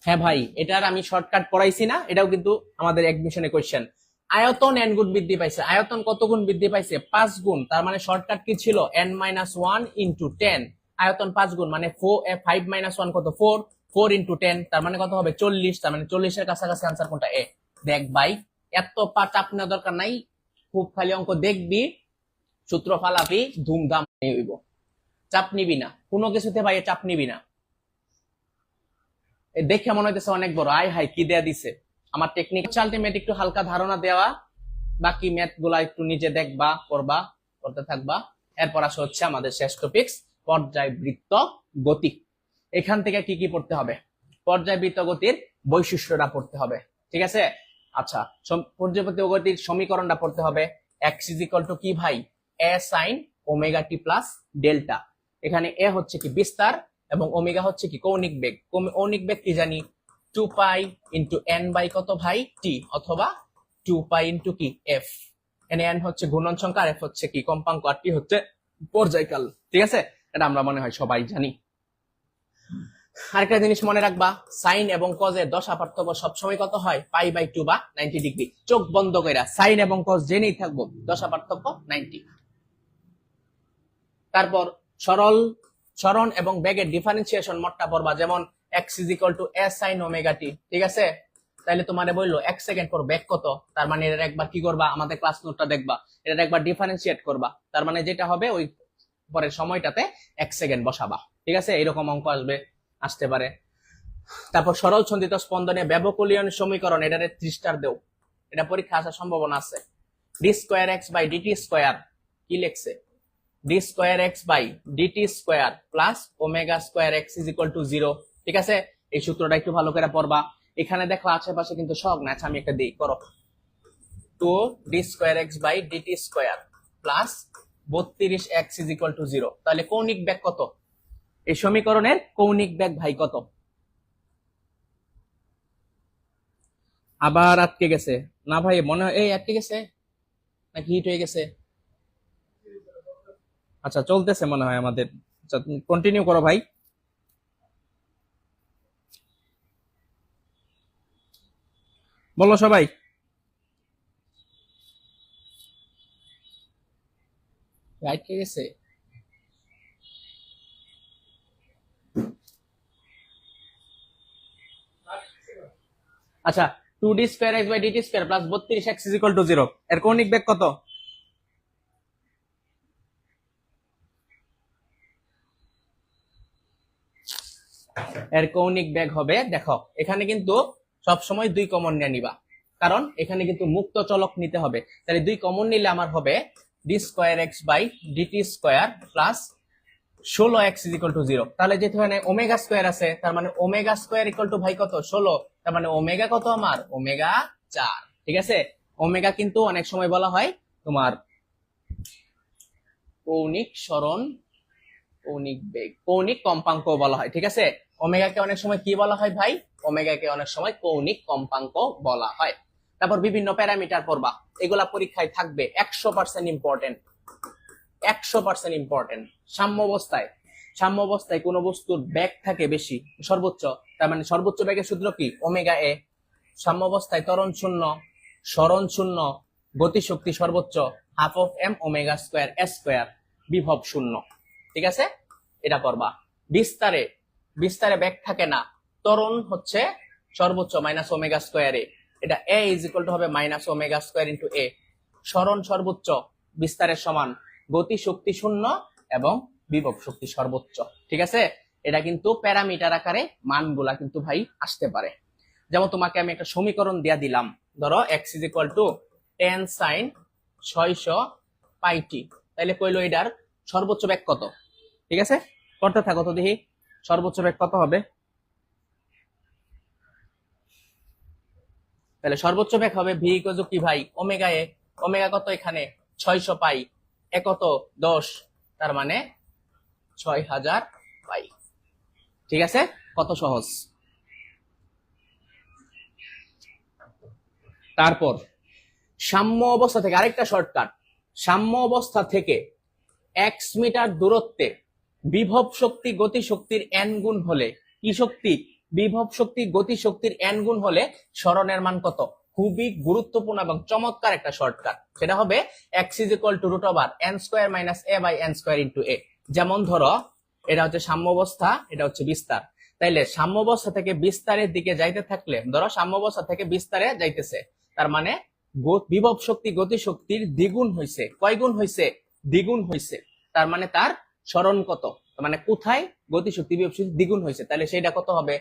হ্যাঁ ভাই, এটার আমি শর্টকাট পড়াইছি না, এটাও কিন্তু আমাদের এডমিশনে কোশ্চেন। আয়তন n গুণ বৃদ্ধি পাইছে, আয়তন কত গুণ বৃদ্ধি পাইছে? 5 গুণ। তার মানে শর্টকাট কি ছিল? n-1 into 10। আয়তন 5 গুণ মানে 5 - 1 কত? 4, 4 ইন্টু 10, তার মানে কত হবে? 40। তার মানে 40 এর কাছাকাছি আনসার কোনটা? এ। দেখ ভাই, এত চাপ নেওয়ার দরকার নাই, খুব খালি অঙ্ক দেখবি, সূত্র ফালাবি, ধুমধাম হইব। চাপ নিবি না কোনো কিছুতে ভাই, চাপ নিবি না। দেখে মনে হইতেছে অনেক বড়, আয় হাই কি দেয়া দিছে। আমার টেকনিক আলটিমেট একটু হালকা ধারণা দেওয়া, বাকি ম্যাথ গুলা একটু নিজে দেখবা, করবা, করতে থাকবা। এরপর আসা হচ্ছে আমাদের শেষ টপিক্স, পর্যায়বৃত্ত গতি। এখান থেকে কি কি পড়তে হবে? পর্যায়বৃত্ত গতির বৈশিষ্ট্যটা পড়তে হবে। ঠিক আছে, আচ্ছা, পর্যায়বৃত্ত গতির সমীকরণটা পড়তে হবে। x = কি ভাই? a sin ω t plus delta. এখানে a হচ্ছে কি? বিস্তার, এবং ওমেগা হচ্ছে কি? কৌণিক বেগ। কৌণিক বেগ কি জানি? 2π × n বাই কত ভাই? t, অথবা 2π × কি? f। এখানে n হচ্ছে ঘূর্ণন সংখ্যা, আর f হচ্ছে কি? কম্পাঙ্ক, আর t হচ্ছে পর্যায়কাল। ঠিক আছে, এটা আমরা মনে হয় সবাই জানি। আরেকটা জিনিস মনে রাখবা, সাইন এবং কজের দশা পার্থক্য সবসময় কত হয়? π/2 বা 90 ডিগ্রি। চোখ বন্ধ কইরা সাইন এবং কজ জেনেই থাকবো, দশা পার্থক্য 90। তারপর সরণ এবং বেগের ডিফারেন্সিয়েশন মতটা পড়বা, যেমন x = a sin ω t। ঠিক আছে, তাহলে তোমারে বললো 1 সেকেন্ড পর বেগ কত, তার মানে এর একবার কি করবা? আমাদের ক্লাস নোটটা দেখবা, এটা একবার ডিফারেন্সিয়েট করবা, তার মানে যেটা হবে ওই পরের সময়টাতে 1 সেকেন্ড বসাবা। ঠিক আছে, এরকম অঙ্ক আসতে পারে। তারপর সরল সন্ধিত স্পন্দনে ব্যবকলনীয় সমীকরণ, এটারে 3 স্টার দেও, এটা পরীক্ষা আসার সম্ভাবনা আছে। d2x/dt2 কি লেখছে? d2x/dt2 plus ω2x = 0। ঠিক আছে, এই সূত্রটা একটু ভালো করে পড়বা। এখানে দেখো আশেপাশে কিন্তু সহগ না, আমি একটা দিই, করো। 2d2x/dt2 plus 32x = 0। তাহলে কৌণিক বেগ কত? এই সমীকরণের কৌণিক বেগ ভাই কত? আবার আটকে গেছে না ভাই? মনে হয় এই আটকে গেছে নাকি হিট হয়ে গেছে? আচ্ছা, চলতেছে মনে হয় আমাদের। আচ্ছা, কন্টিনিউ করো ভাই। বলো সবাই। আটকে গেছে। আচ্ছা, 2d square x by dt square plus 32x is equal to 0 এর কৌণিক বেগ কত? এর কৌণিক বেগ হবে, দেখো এখানে কিন্তু সব সময় 2 কমন নিয়ে নিবা, কারণ এখানে কিন্তু মুক্ত চলক নিতে হবে। তাহলে 2 কমন নিলে আমার হবে d square x by dt square plus 16x is equal to 0। তাহলে যেহেতু এখানে ওমেগা স্কয়ার আছে, তার মানে ওমেগা স্কয়ার ইকুয়াল টু ভাই কত 16, তার মানে ওমেগা কত আমার ওমেগা 4। ঠিক আছে, ওমেগা কিন্তু অনেক সময় বলা হয় তোমার কৌণিক সরণ, কৌণিক বেগ, কৌণিক কম্পাঙ্ক বলা হয়। ঠিক আছে, ওমেগাকে অনেক সময় কি বলা হয় ভাই? ওমেগাকে অনেক সময় কৌণিক কম্পাঙ্ক বলা হয়। তারপর বিভিন্ন প্যারামিটার পড়বা, এগুলা পরীক্ষায় থাকবে, 100% ইম্পর্টেন্ট, 100% ইম্পর্টেন্ট। সাম্যাবস্থায় কোন বস্তুর বেগ থাকে বেশি সর্বোচ্চ, তার মানে সর্বোচ্চ বেগের সূত্র কি? ওমেগা এ। সাম্যাবস্থায় ত্বরণ শূন্য, সরণ শূন্য, গতিশক্তি সর্বোচ্চ half of M omega square S square, বিভব শূন্য। ঠিক আছে, এটা করবা। বিস্তারে বেগ থাকে না, ত্বরণ হচ্ছে সর্বোচ্চ মাইনাস ওমেগা স্কয়ারে, এটা এ ইজ ইকুয়াল টু হবে মাইনাস ওমেগা স্কয়ার ইন্টু এ। সরণ সর্বোচ্চ বিস্তারের সমান, গতি শক্তি শূন্য এবং বিভব শক্তি সর্বোচ্চ। ঠিক আছে, এটা কিন্তু প্যারামিটার আকারে মানগুলা কিন্তু ভাই আসতে পারে। যেমন তোমাকে আমি একটা সমীকরণ দিয়া দিলাম, ধরো x is equal two 10 sin 600 পাই টি, তাইলে কইলো এটার সর্বোচ্চ বেগ কত? ঠিক আছে, করতে থাকো তো দেখি সর্বোচ্চ বেগ কত হবে। তাহলে সর্বোচ্চ বেগ হবে ভি ইকুয়াল টু কি ভাই? ওমেগা এ। ওমেগা কত এখানে? 600 পাই, এ কত 10, তার মানে 6000 পাই। ঠিক আছে, কত সহজ। তারপর সাম্য অবস্থা থেকে আরেকটা শর্টকাট, সাম্য অবস্থা থেকে x মিটার দূরত্বে বিভব শক্তি গতি শক্তির n গুণ হলে, কি শক্তি? বিভব শক্তি গতি শক্তির n গুণ হলে সরণের মান কত? খুবই গুরুত্বপূর্ণ এবং চমৎকার একটা শর্টকাট, সেটা হবে x is equal to root over n square minus a by n square into a। যেমন ধরো এটা হচ্ছে সাম্য অবস্থা, এটা হচ্ছে বিস্তার, তাইলে সাম্য অবস্থা থেকে বিস্তারের দিকে যাইতে থাকলে, ধরো সাম্য অবস্থা থেকে বিস্তারে যাইতেছে, তার মানে বিভব শক্তি গতি শক্তির দ্বিগুণ হইছে। কয় গুণ হইছে? দ্বিগুণ হইছে। তার মানে তার সরণ কত, মানে কোথায় গতি শক্তি বিভব শক্তি দ্বিগুণ হইছে, তাহলে সেটা কত হবে?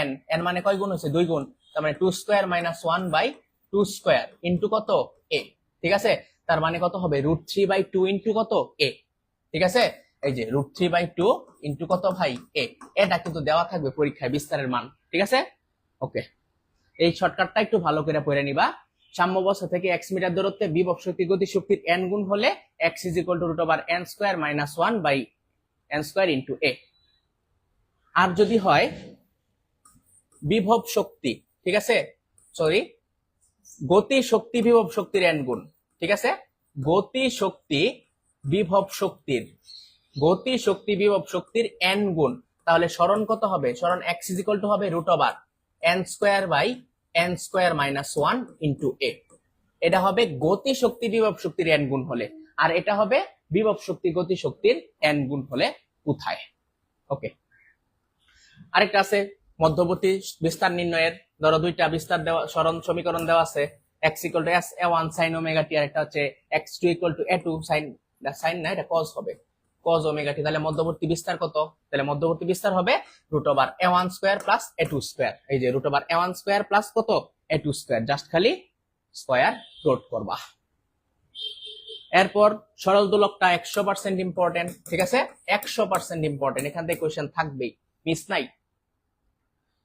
n। n মানে কয় গুণ হইছে? 2 গুণ, তার মানে 2 square minus 1 by 2 square into কত? a। ঠিক আছে, তার মানে কত হবে? √3/2 ইনটু কত? a। ঠিক আছে, এই যে √3/2 ইনটু কত ভাই? a। এটা কিন্তু দেওয়া থাকবে পরীক্ষায় বিস্তারের মান। ঠিক আছে, ওকে, এই শর্টকাটটা একটু ভালো করে পড়ে নিবা। সাম্য অবস্থা থেকে x মিটার দূরত্বে বিভব শক্তি গতি শক্তির n গুণ হলে x is equal to root over n square minus 1 by n square into a। আর যদি হয় বিভব শক্তি, ঠিক আছে, সরি, গতি শক্তি বিভব শক্তির n গুণ। ঠিক আছে, গতি শক্তি বিভব শক্তির n গুণ, তাহলে সরণ কত হবে? সরণ x ইজ ইকুয়াল টু হবে root over n square by n square minus 1 into a। এটা হবে গতি শক্তি বিভব শক্তির n গুণ হলে, আর এটা হবে বিভব শক্তি গতি শক্তির n গুণ হলে কোথায়। ওকে, আরেকটা আছে মধ্যবর্তী বিস্তার নির্ণয়ের, ধরো দুইটা বিস্তার দেওয়া সরণ সমীকরণ দেওয়া আছে, x equal to a1 sin omega t, আর একটা হচ্ছে x2 equal to a2 sin, sign না এটা cos হবে, cos ওমেগা টি। তাহলে মধ্যবর্তী বিস্তার কত? তাহলে মধ্যবর্তী বিস্তার হবে root over a1 square plus a2 square. এই যে root over a1 square plus কত? a2 স্কয়ার, জাস্ট খালি স্কয়ার রুট করবা। এরপর সরল দোলকটা 100% ইম্পর্টেন্ট। ঠিক আছে, 100% ইম্পর্টেন্ট, এখান থেকে কোশ্চেন থাকবেই, মিস নাই।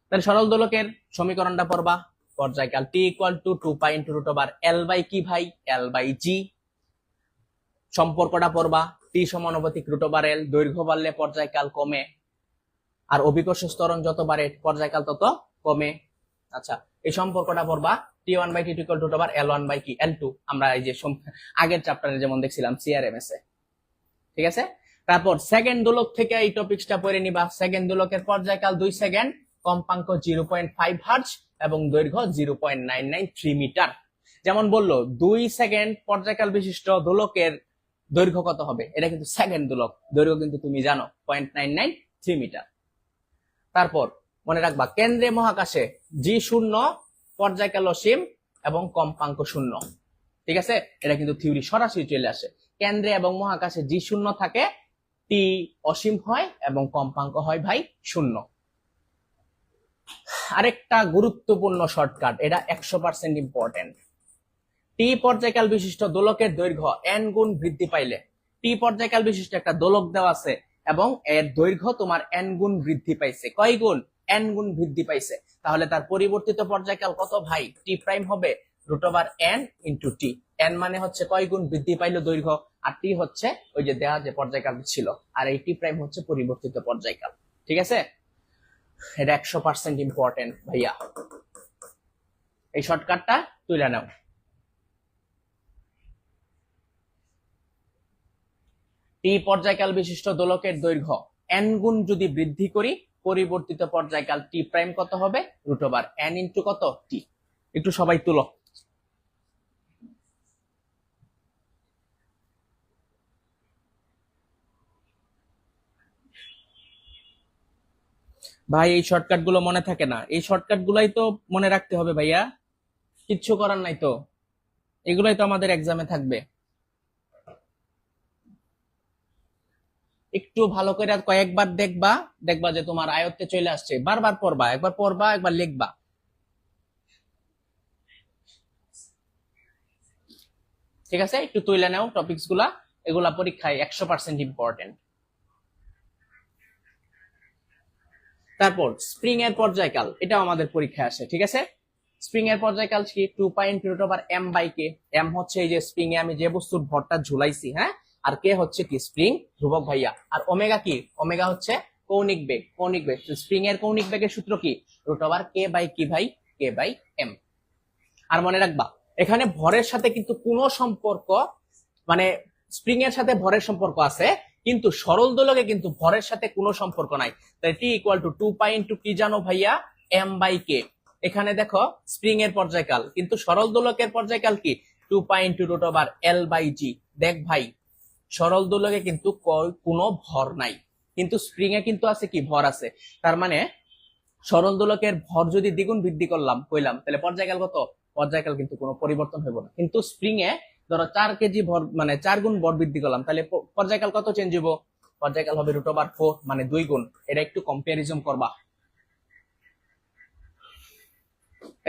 তাহলে সরল দোলকের সমীকরণটা পড়বা, পর্যায়কাল t equal to 2 pi into root over l by কি ভাই? l by g। সম্পর্কটা পড়বা, t সমানুপাতিক রুট ওভার l, দৈর্ঘ্য বাড়লে পর্যায়কাল কমে, আর অভিকর্ষ ত্বরণ যত বাড়ে পর্যায়কাল তত কমে। আচ্ছা, এই সম্পর্কটা পড়বা, t1 by t2 equal to root over l1 by কি? l2। আমরা এই যে আগের চ্যাপ্টারে যেমন দেখছিলাম CRMS এ। ঠিক আছে, তারপর সেকেন্ড দোলক থেকে এই টপিকসটা পড়ে নিবা। সেকেন্ড দোলকের পর্যায়কাল 2 সেকেন্ড, কম্পাঙ্ক 0.5 হার্টজ এবং দৈর্ঘ্য 0.993 মিটার। যেমন বললো 2 সেকেন্ড পর্যায়কাল বিশিষ্ট দোলকের দৈর্ঘ্য কত হবে? এটা কিন্তু সেকেন্ড দোলক, দৈর্ঘ্য কিন্তু তুমি জানো 0.993 মিটার। তারপর মনে রাখবা কেন্দ্রে মহাকাশে G0 পর্যায়কাল অসীম এবং কম্পাঙ্ক শূন্য। ঠিক আছে, এটা কিন্তু থিওরি সরাসরি চলে আসে। কেন্দ্রে এবং মহাকাশে G0 থাকে, টি অসীম হয় এবং কম্পাঙ্ক হয় ভাই শূন্য। আরেকটা গুরুত্বপূর্ণ শর্টকাট, এটা 100% ইম্পর্টেন্ট। টি পর্যায়কাল বিশিষ্ট দোলকের দৈর্ঘ্য n গুণ বৃদ্ধি পাইলে, টি পর্যায়কাল বিশিষ্ট একটা দোলক দেওয়া আছে এবং এর দৈর্ঘ্য তোমার n গুণ বৃদ্ধি পাইছে। কয় গুণ? n গুণ বৃদ্ধি পাইছে। তাহলে তার পরিবর্তিত পর্যায়কাল কত ভাই? টি প্রাইম হবে √n ইন্টু টি। n মানে হচ্ছে কয় গুণ বৃদ্ধি পাইলো দৈর্ঘ্য, আর টি হচ্ছে ওই যে দেওয়া যে পর্যায়কাল ছিল, আর এই টি প্রাইম হচ্ছে পরিবর্তিত পর্যায়কাল। ঠিক আছে, এটা 100% ইম্পর্টেন্ট ভাইয়া, এই শর্টকাটটা তুলে নাও। টি পর্যায়কাল বিশিষ্ট দোলকের দৈর্ঘ্য n গুণ যদি বৃদ্ধি করি, পরিবর্তিত পর্যায়কাল টি প্রাইম কত হবে? √n ইন্টু কত? টি। একটু সবাই তুলো। ভাই এই শর্টকাট গুলো মনে থাকে না, এই শর্টকাট গুলাই তো মনে রাখতে হবে ভাইয়া, কিচ্ছু করার নাই তো, এগুলাই তো আমাদের এক্সামে থাকবে। একটু ভালো করে কয়েকবার দেখবা, দেখবা যে তোমার আয়ত্তে চলে আসছে। বারবার পড়বা, একবার পড়বা একবার লিখবা। ঠিক আছে, একটু তুলে নাও টপিকস গুলা, এগুলা পরীক্ষায় 100% ইম্পর্টেন্ট। তারপর স্প্রিং এর পর্যায়কাল, এটাও আমাদের পরীক্ষায় আসে। ঠিক আছে, স্প্রিং এর পর্যায়কাল কি? 2π×m/k। m হচ্ছে এই যে স্প্রিং এ আমি যে বস্তুর ভরটা ঝুলাইছি, হ্যাঁ, আর কে হচ্ছে কি? স্প্রিং ধ্রুবক ভাইয়া। আর ওমেগা কি? ওমেগা হচ্ছে কৌণিক বেগ। কৌণিক বেগ, স্প্রিং এর কৌণিক বেগের সূত্র কি? √k/কি ভাই? k/m। আর মনে রাখবা এখানে ভরের সাথে কিন্তু কোনো সম্পর্ক, মানে স্প্রিং এর সাথে ভরের সম্পর্ক আছে, কিন্তু সরল দোলকে কিন্তু ভরের সাথে কোনো সম্পর্ক নাই। তাই টি ইকুয়াল টু 2π ইন্টু কি জানো ভাইয়া? m/k। এখানে দেখো স্প্রিং এর পর্যায়কাল, কিন্তু সরল দোলকের পর্যায়কাল কি? 2π ইন্টু √L/g। দেখ ভাই, সরল দোলকে কিন্তু কোনো ভর নাই, কিন্তু স্প্রিং এ কিন্তু আছে কি? ভর আছে। তার মানে সরল দোলকের ভর যদি দ্বিগুণ বৃদ্ধি কইলাম, তাহলে পর্যায়কাল কত? পর্যায়কাল কিন্তু কোনো পরিবর্তন হইব না। কিন্তু স্প্রিং এ ধরো 4 কেজি ভর, মানে 4 গুণ ভর বৃদ্ধি করলাম, তাহলে পর্যায়কাল কত চেঞ্জ হইব? পর্যায়কাল হবে √4, মানে 2 গুণ। এটা একটু কম্পারিজন করবা।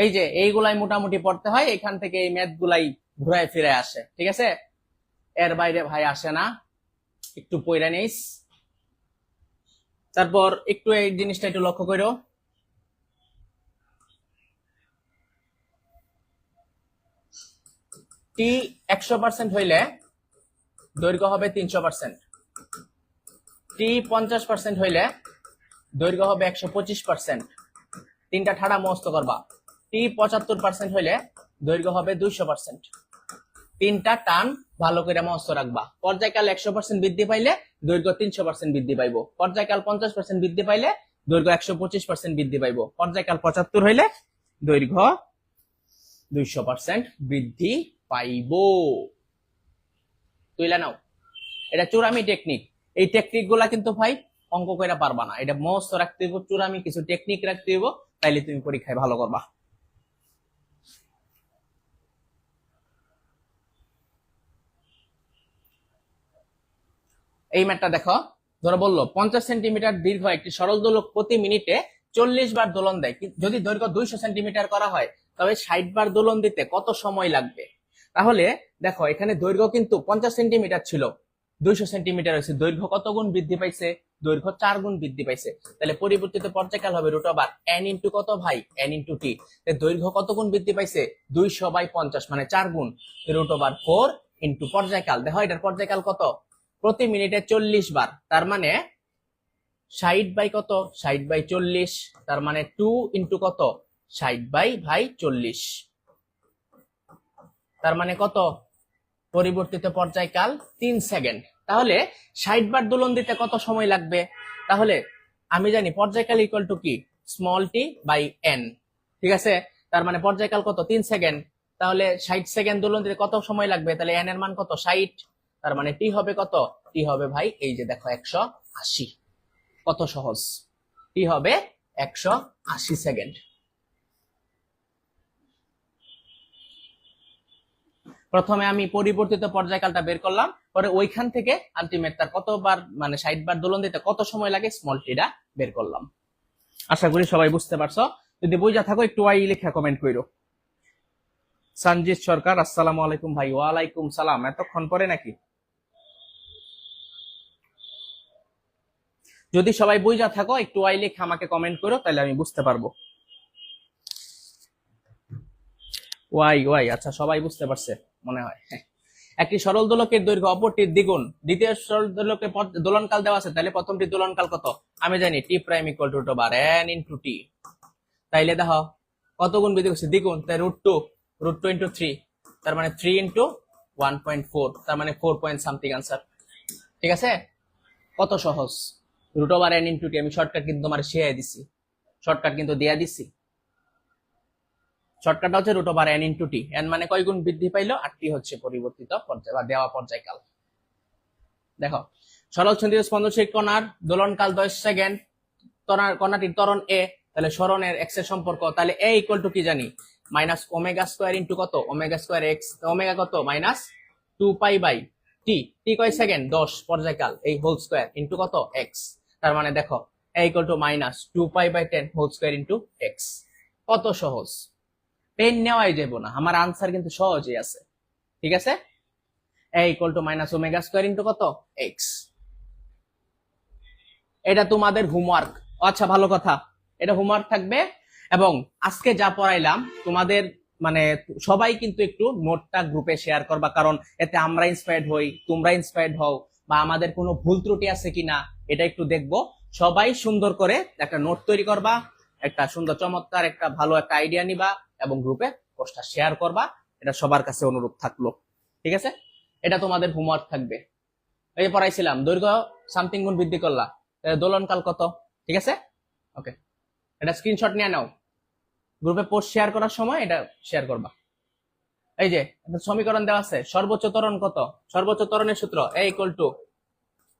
এই যে এইগুলাই মোটামুটি পড়তে হয়, এখান থেকে এই ম্যাথ গুলাই ঘুরায় ফিরে আসে। ঠিক আছে, এর বাইরে ভাই আসে না, একটু পয়রা নিস। তারপর একটু এই জিনিসটা একটু লক্ষ্য করো, টি 100% হইলে দৈর্ঘ্য হবে 300%, টি 50% হইলে দৈর্ঘ্য হবে 125%। তিনটা ঠাড়া মস্ত করবা। টি 75% হইলে দৈর্ঘ্য হবে 200%। তিনটা টান ভালো করে মস্ত রাখবা। পর্যায়কাল 100% বৃদ্ধি পাইলে দৈর্ঘ্য 300% বৃদ্ধি পাইব। পর্যায়কাল 50% বৃদ্ধি পাইলে দৈর্ঘ্য 125% বৃদ্ধি পাইব। পর্যায়কাল 75 হইলে দৈর্ঘ্য 200% বৃদ্ধি পাইব। তুইলা নাও, এটা চুরামি টেকনিক। এই টেকনিক গুলা কিন্তু ভাই অঙ্ক কইরা পারবা না, এটা মস্ত রাখতে হইব, চুরামি কিছু টেকনিক রাখতে হইব, তাইলে তুমি পরীক্ষায় ভালো করবা। এই ম্যাটটা দেখো, ধরো বললো 50 সেন্টিমিটার দীর্ঘ একটি সরল দোলক প্রতি মিনিটে 40 বার দোলন দেয়। যদি দৈর্ঘ্য 200 সেন্টিমিটার করা হয়, তবে 60 বার দোলন দিতে কত সময় লাগবে? তাহলে দেখো এখানে দৈর্ঘ্য কিন্তু 50 সেন্টিমিটার ছিল, 200 সেন্টিমিটার হয়েছে, দৈর্ঘ্য কত গুণ বৃদ্ধি পাইছে? দৈর্ঘ্য 4 গুণ বৃদ্ধি পাইছে। তাহলে পরিবর্তিত পর্যায়কাল হবে √n ইন্টু কত ভাই? n into T. দৈর্ঘ্য কত গুণ বৃদ্ধি পাইছে? 200/50, মানে 4 গুণ। √4 ইন্টু পর্যায়কাল, দেখো এটার পর্যায়কাল কত? প্রতি মিনিটে 40 বার, তার মানে 60 কত? 60/40, তার মানে 2 ইন্টু কত? 60/40, তার মানে কত? পরিবর্তিত পর্যায়কাল 3 সেকেন্ড। তাহলে 60 বার দোলন দিতে কত সময় লাগবে? তাহলে আমি জানি পর্যায়কাল ইকুয়াল টু কি? Small T by N. ঠিক আছে, তার মানে পর্যায়কাল কত? 3 সেকেন্ড। তাহলে 60 সেকেন্ড দোলন দিতে কত সময় লাগবে? তাহলে এন এর মান কত? 60। তার মানে টি হবে কত? টি হবে ভাই এই যে দেখো 180। কত সহজ, টি হবে 180 সেকেন্ড। প্রথমে আমি পরিবর্তিত পর্যায়কালটা বের করলাম, পরে ওইখান থেকে আলটিমেট তার কতবার মানে 60 বার দোলন দিতে কত সময় লাগে স্মল টিটা বের করলাম। আশা করি সবাই বুঝতে পারছো। যদি বুঝা থাকো একটু ওয়াই লেখা কমেন্ট করো। সঞ্জিত সরকার আসসালামু আলাইকুম ভাই। ওয়ালাইকুম সালাম। এতক্ষণ পরে নাকি? যদি সবাই বুঝা থাকো একটু ওয়াই লেখা আমাকে কমেন্ট করো, তাহলে আমি বুঝতে পারবো। ওয়াই ওয়াই, আচ্ছা সবাই বুঝতে পারছে মনে হয়। একটি সরল দোলকের দৈর্ঘ্য অপরটির দ্বিগুণ, দ্বিতীয় সরল দোলকের দোলনকাল দেওয়া আছে, তাহলে প্রথমটি দোলনকাল কত? আমি জানি t prime equal to n into t. তাইলে দেখো কত গুণ বৃদ্ধি করছে? দ্বিগুণ, তাই √2 ইনটু 3, তার মানে 3 ইনটু 1.4, তার মানে 4 পয়েন্ট সামথিং আনসার। ঠিক আছে, কত সহজ। n ইনটু টি আমি শর্টকাট কিন্তু তোমার শিখিয়ে দিছি, শর্টকাট কিন্তু দিয়া দিছি। শর্টকাটটা হচ্ছে n ইনটু টি। n মানে কয় গুণ বৃদ্ধি পাইলো, আর টি হচ্ছে পরিবর্তিত পর্যায় বা দেওয়া পর্যায়কাল। দেখো সরল ছন্দিত স্পন্দনশীল কণার দোলনকাল 10 সেকেন্ড, কণাটির ত্বরণ এ, তাহলে সরণের এক্স এর সম্পর্ক, তাহলে এ ইকুয়াল টু কি জানি? মাইনাস ওমেগা স্কয়ার ইনটু কত? Omega square x. ওমেগা কত? Minus 2 pi by t. T কয় সেকেন্ড? 10 পর্যায়কাল, এই হোল স্কয়ার ইনটু কত? এক্স। তার মানে দেখো a equal to minus 2 pi by 10 whole square into x. কত সহজ, পেন নেওয়াই যাব না, আমার আনসার কিন্তু সহজই আছে। ঠিক আছে, a equal to minus omega square into কত? এক্স। এটা তোমাদের হোমওয়ার্ক। আচ্ছা ভালো কথা, এটা হোমওয়ার্ক থাকবে। এবং আজকে যা পড়াইলাম তোমাদের মানে সবাই কিন্তু একটু নোটটা গ্রুপে শেয়ার করবা, কারণ এতে আমরা ইন্সপায়ার্ড হই, তোমরা ইন্সপায়ার্ড হও, বা আমাদের কোনো ভুল ত্রুটি আছে কিনা এটা একটু দেখবো। সবাই সুন্দর করে একটা নোট তৈরি করবা, একটা সুন্দর চমৎকার একটা ভালো একটা আইডিয়া নিবা এবং গ্রুপে পোস্টটা শেয়ার করবা। এটা সবার কাছে অনুরোধ থাকলো। ঠিক আছে, এটা তোমাদের হোমওয়ার্ক থাকবে। এই যে পড়াইছিলাম দৈর্ঘ্য সামথিং গুণ বৃদ্ধি করলা, দোলনকাল কত? ঠিক আছে, ওকে, এটা স্ক্রিনশট নিয়ে নাও, গ্রুপে পোস্ট শেয়ার করার সময় এটা শেয়ার করবা। এই যে একটা সমীকরণ দেওয়া আছে, সর্বোচ্চ ত্বরণ কত? সর্বোচ্চ ত্বরণের সূত্র a equal to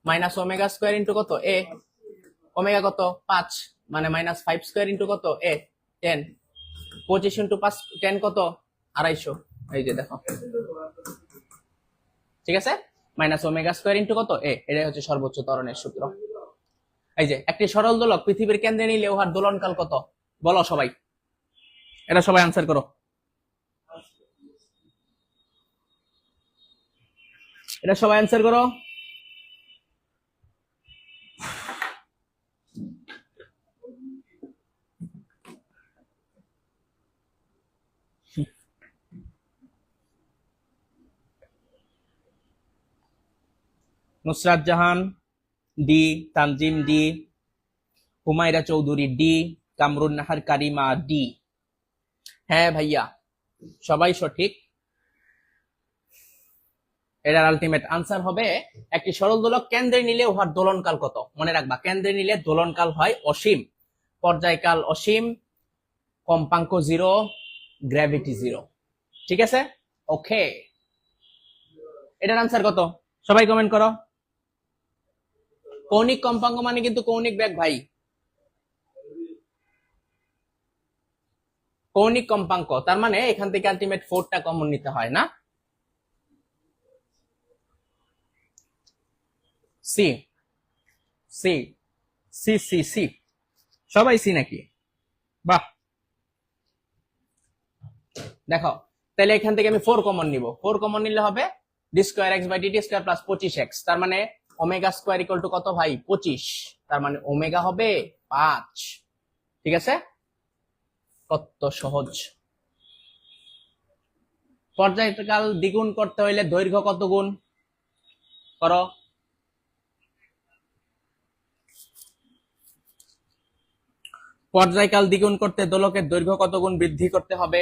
minus omega square into কত? এ। ওমেগা কত? 5, মানে মাইনাস 5 স্কয়ার ইনটু কত? এ 10। 25 ইনটু 5 10 কত? 250। এই যে দেখো, ঠিক আছে, মাইনাস ওমেগা স্কয়ার ইনটু কত? এ। এটাই হচ্ছে সর্বোচ্চ ত্বরণের সূত্র। এই যে একটি সরল দোলক পৃথিবীর কেন্দ্রে নিলে উহার দোলনকাল কত? বলো সবাই, এটা সবাই আনসার করো। এটা সবাই আনসার করো। Nusrat Jahan D, Tanzim D, Humayra Chowdhury D, Kamrun Nahar Karima D. হ্যাঁ ভাইয়া, সবাই সঠিক। এটার আলটিমেট আনসার হবে একটি সরল দোলক কেন্দ্রে নিলে উহার দোলনকাল কত? মনে রাখবা, কেন্দ্রে নিলে দোলনকাল হয় অসীম, পর্যায়কাল অসীম, কম্পাঙ্ক 0, গ্র্যাভিটি 0। ঠিক আছে, ওকে। এটার আনসার কত? সবাই কমেন্ট করো। কৌণিক কম্পাঙ্ক মানে কিন্তু কৌণিক বেগ ভাই, কৌণিক কম্পাঙ্ক, তার মানে এখান থেকে আলটিমেট 4টা কমন নিতে হয় না? C C C C C, সবাই সি নাকি? বাহ, দেখো তাহলে এখান থেকে আমি 4 কমন নিব। 4 কমন নিলে হবে d square x by dt square plus 25x, তার মানে ওমেগা স্কয়ার ইকুয়াল টু কত ভাই? 25, তার মানে ওমেগা হবে 5। ঠিক আছে, কত সহজ। পর্যায়কাল দ্বিগুণ করতে হইলে দৈর্ঘ্য কত গুণ করো? পর্যায়কাল দ্বিগুণ করতে দোলকের দৈর্ঘ্য কত গুণ বৃদ্ধি করতে হবে?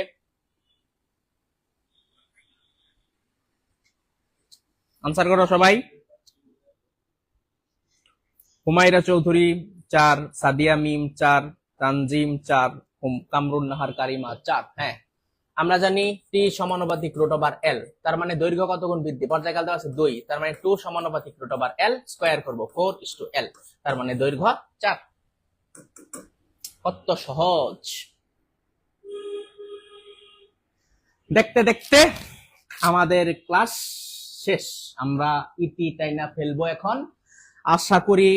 আনসার করো সবাই। হুমায়রা চৌধুরী 4, সাদিয়া মিম 4, তানজিম 4, কামরুন নাহার কারিমা 4। হ্যাঁ, আমরা জানি টি সমানুপাতিক রুট ওভার এল, তার মানে দৈর্ঘ্য কত গুণ বৃদ্ধি, পর্যায়কাল দেওয়া আছে 2, তার মানে 2 সমানুপাতিক রুট ওভার এল স্কয়ার করব 4:l, তার মানে দৈর্ঘ্য 4। কত সহজ। দেখতে দেখতে আমাদের ক্লাস শেষ, আমরা ইতি টাইনা ফেলবো এখন। আশা করি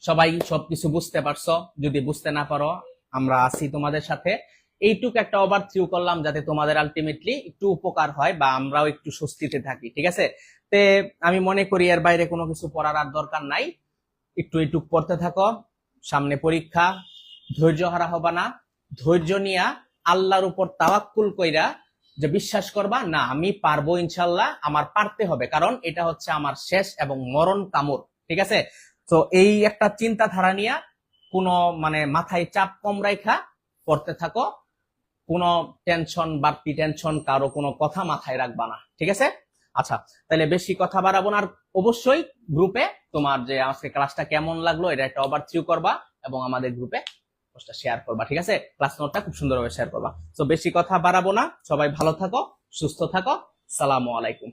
সবাই সবকিছু বুঝতে পারছো, যদি বুঝতে না পারো আমরা আছি তোমাদের সাথে। এইটুকু একটা ওভারভিউ করলাম যাতে তোমাদের আলটিমেটলি একটু উপকার হয় বা আমরাও একটু স্বস্তিতে থাকি, ঠিক আছে। তে আমি মনে করি এর বাইরে কোনো কিছু পড়ার আর দরকার নাই, একটু একটু পড়তে থাকো, সামনে পরীক্ষা, ধৈর্য হারা হবা না, ধৈর্য নিয়া আল্লাহর উপর তাওয়াক্কুল কইরা যে বিশ্বাস করবা না আমি পারবো ইনশাল্লাহ, আমার পারতে হবে, কারণ এটা হচ্ছে আমার শেষ এবং মরণ কামড়, ঠিক আছে। তো এই একটা চিন্তাধারা নিয়ে কোনো মানে মাথায় চাপ কম রাখা পড়তে থাকো, কোনো টেনশন বাড়তি টেনশন কারো কোনো কথা মাথায় রাখবা না, ঠিক আছে। আচ্ছা, তাহলে বেশি কথা বাড়াবো না, আর অবশ্যই গ্রুপে তোমার যে আজকে ক্লাসটা কেমন লাগলো এটা একটা ওভারভিউ করবা এবং আমাদের গ্রুপে পোস্টটা শেয়ার করবা, ঠিক আছে। ক্লাস নোটটা খুব সুন্দরভাবে শেয়ার করবা। তো বেশি কথা বাড়াবো না, সবাই ভালো থাকো, সুস্থ থাকো, সালামু আলাইকুম।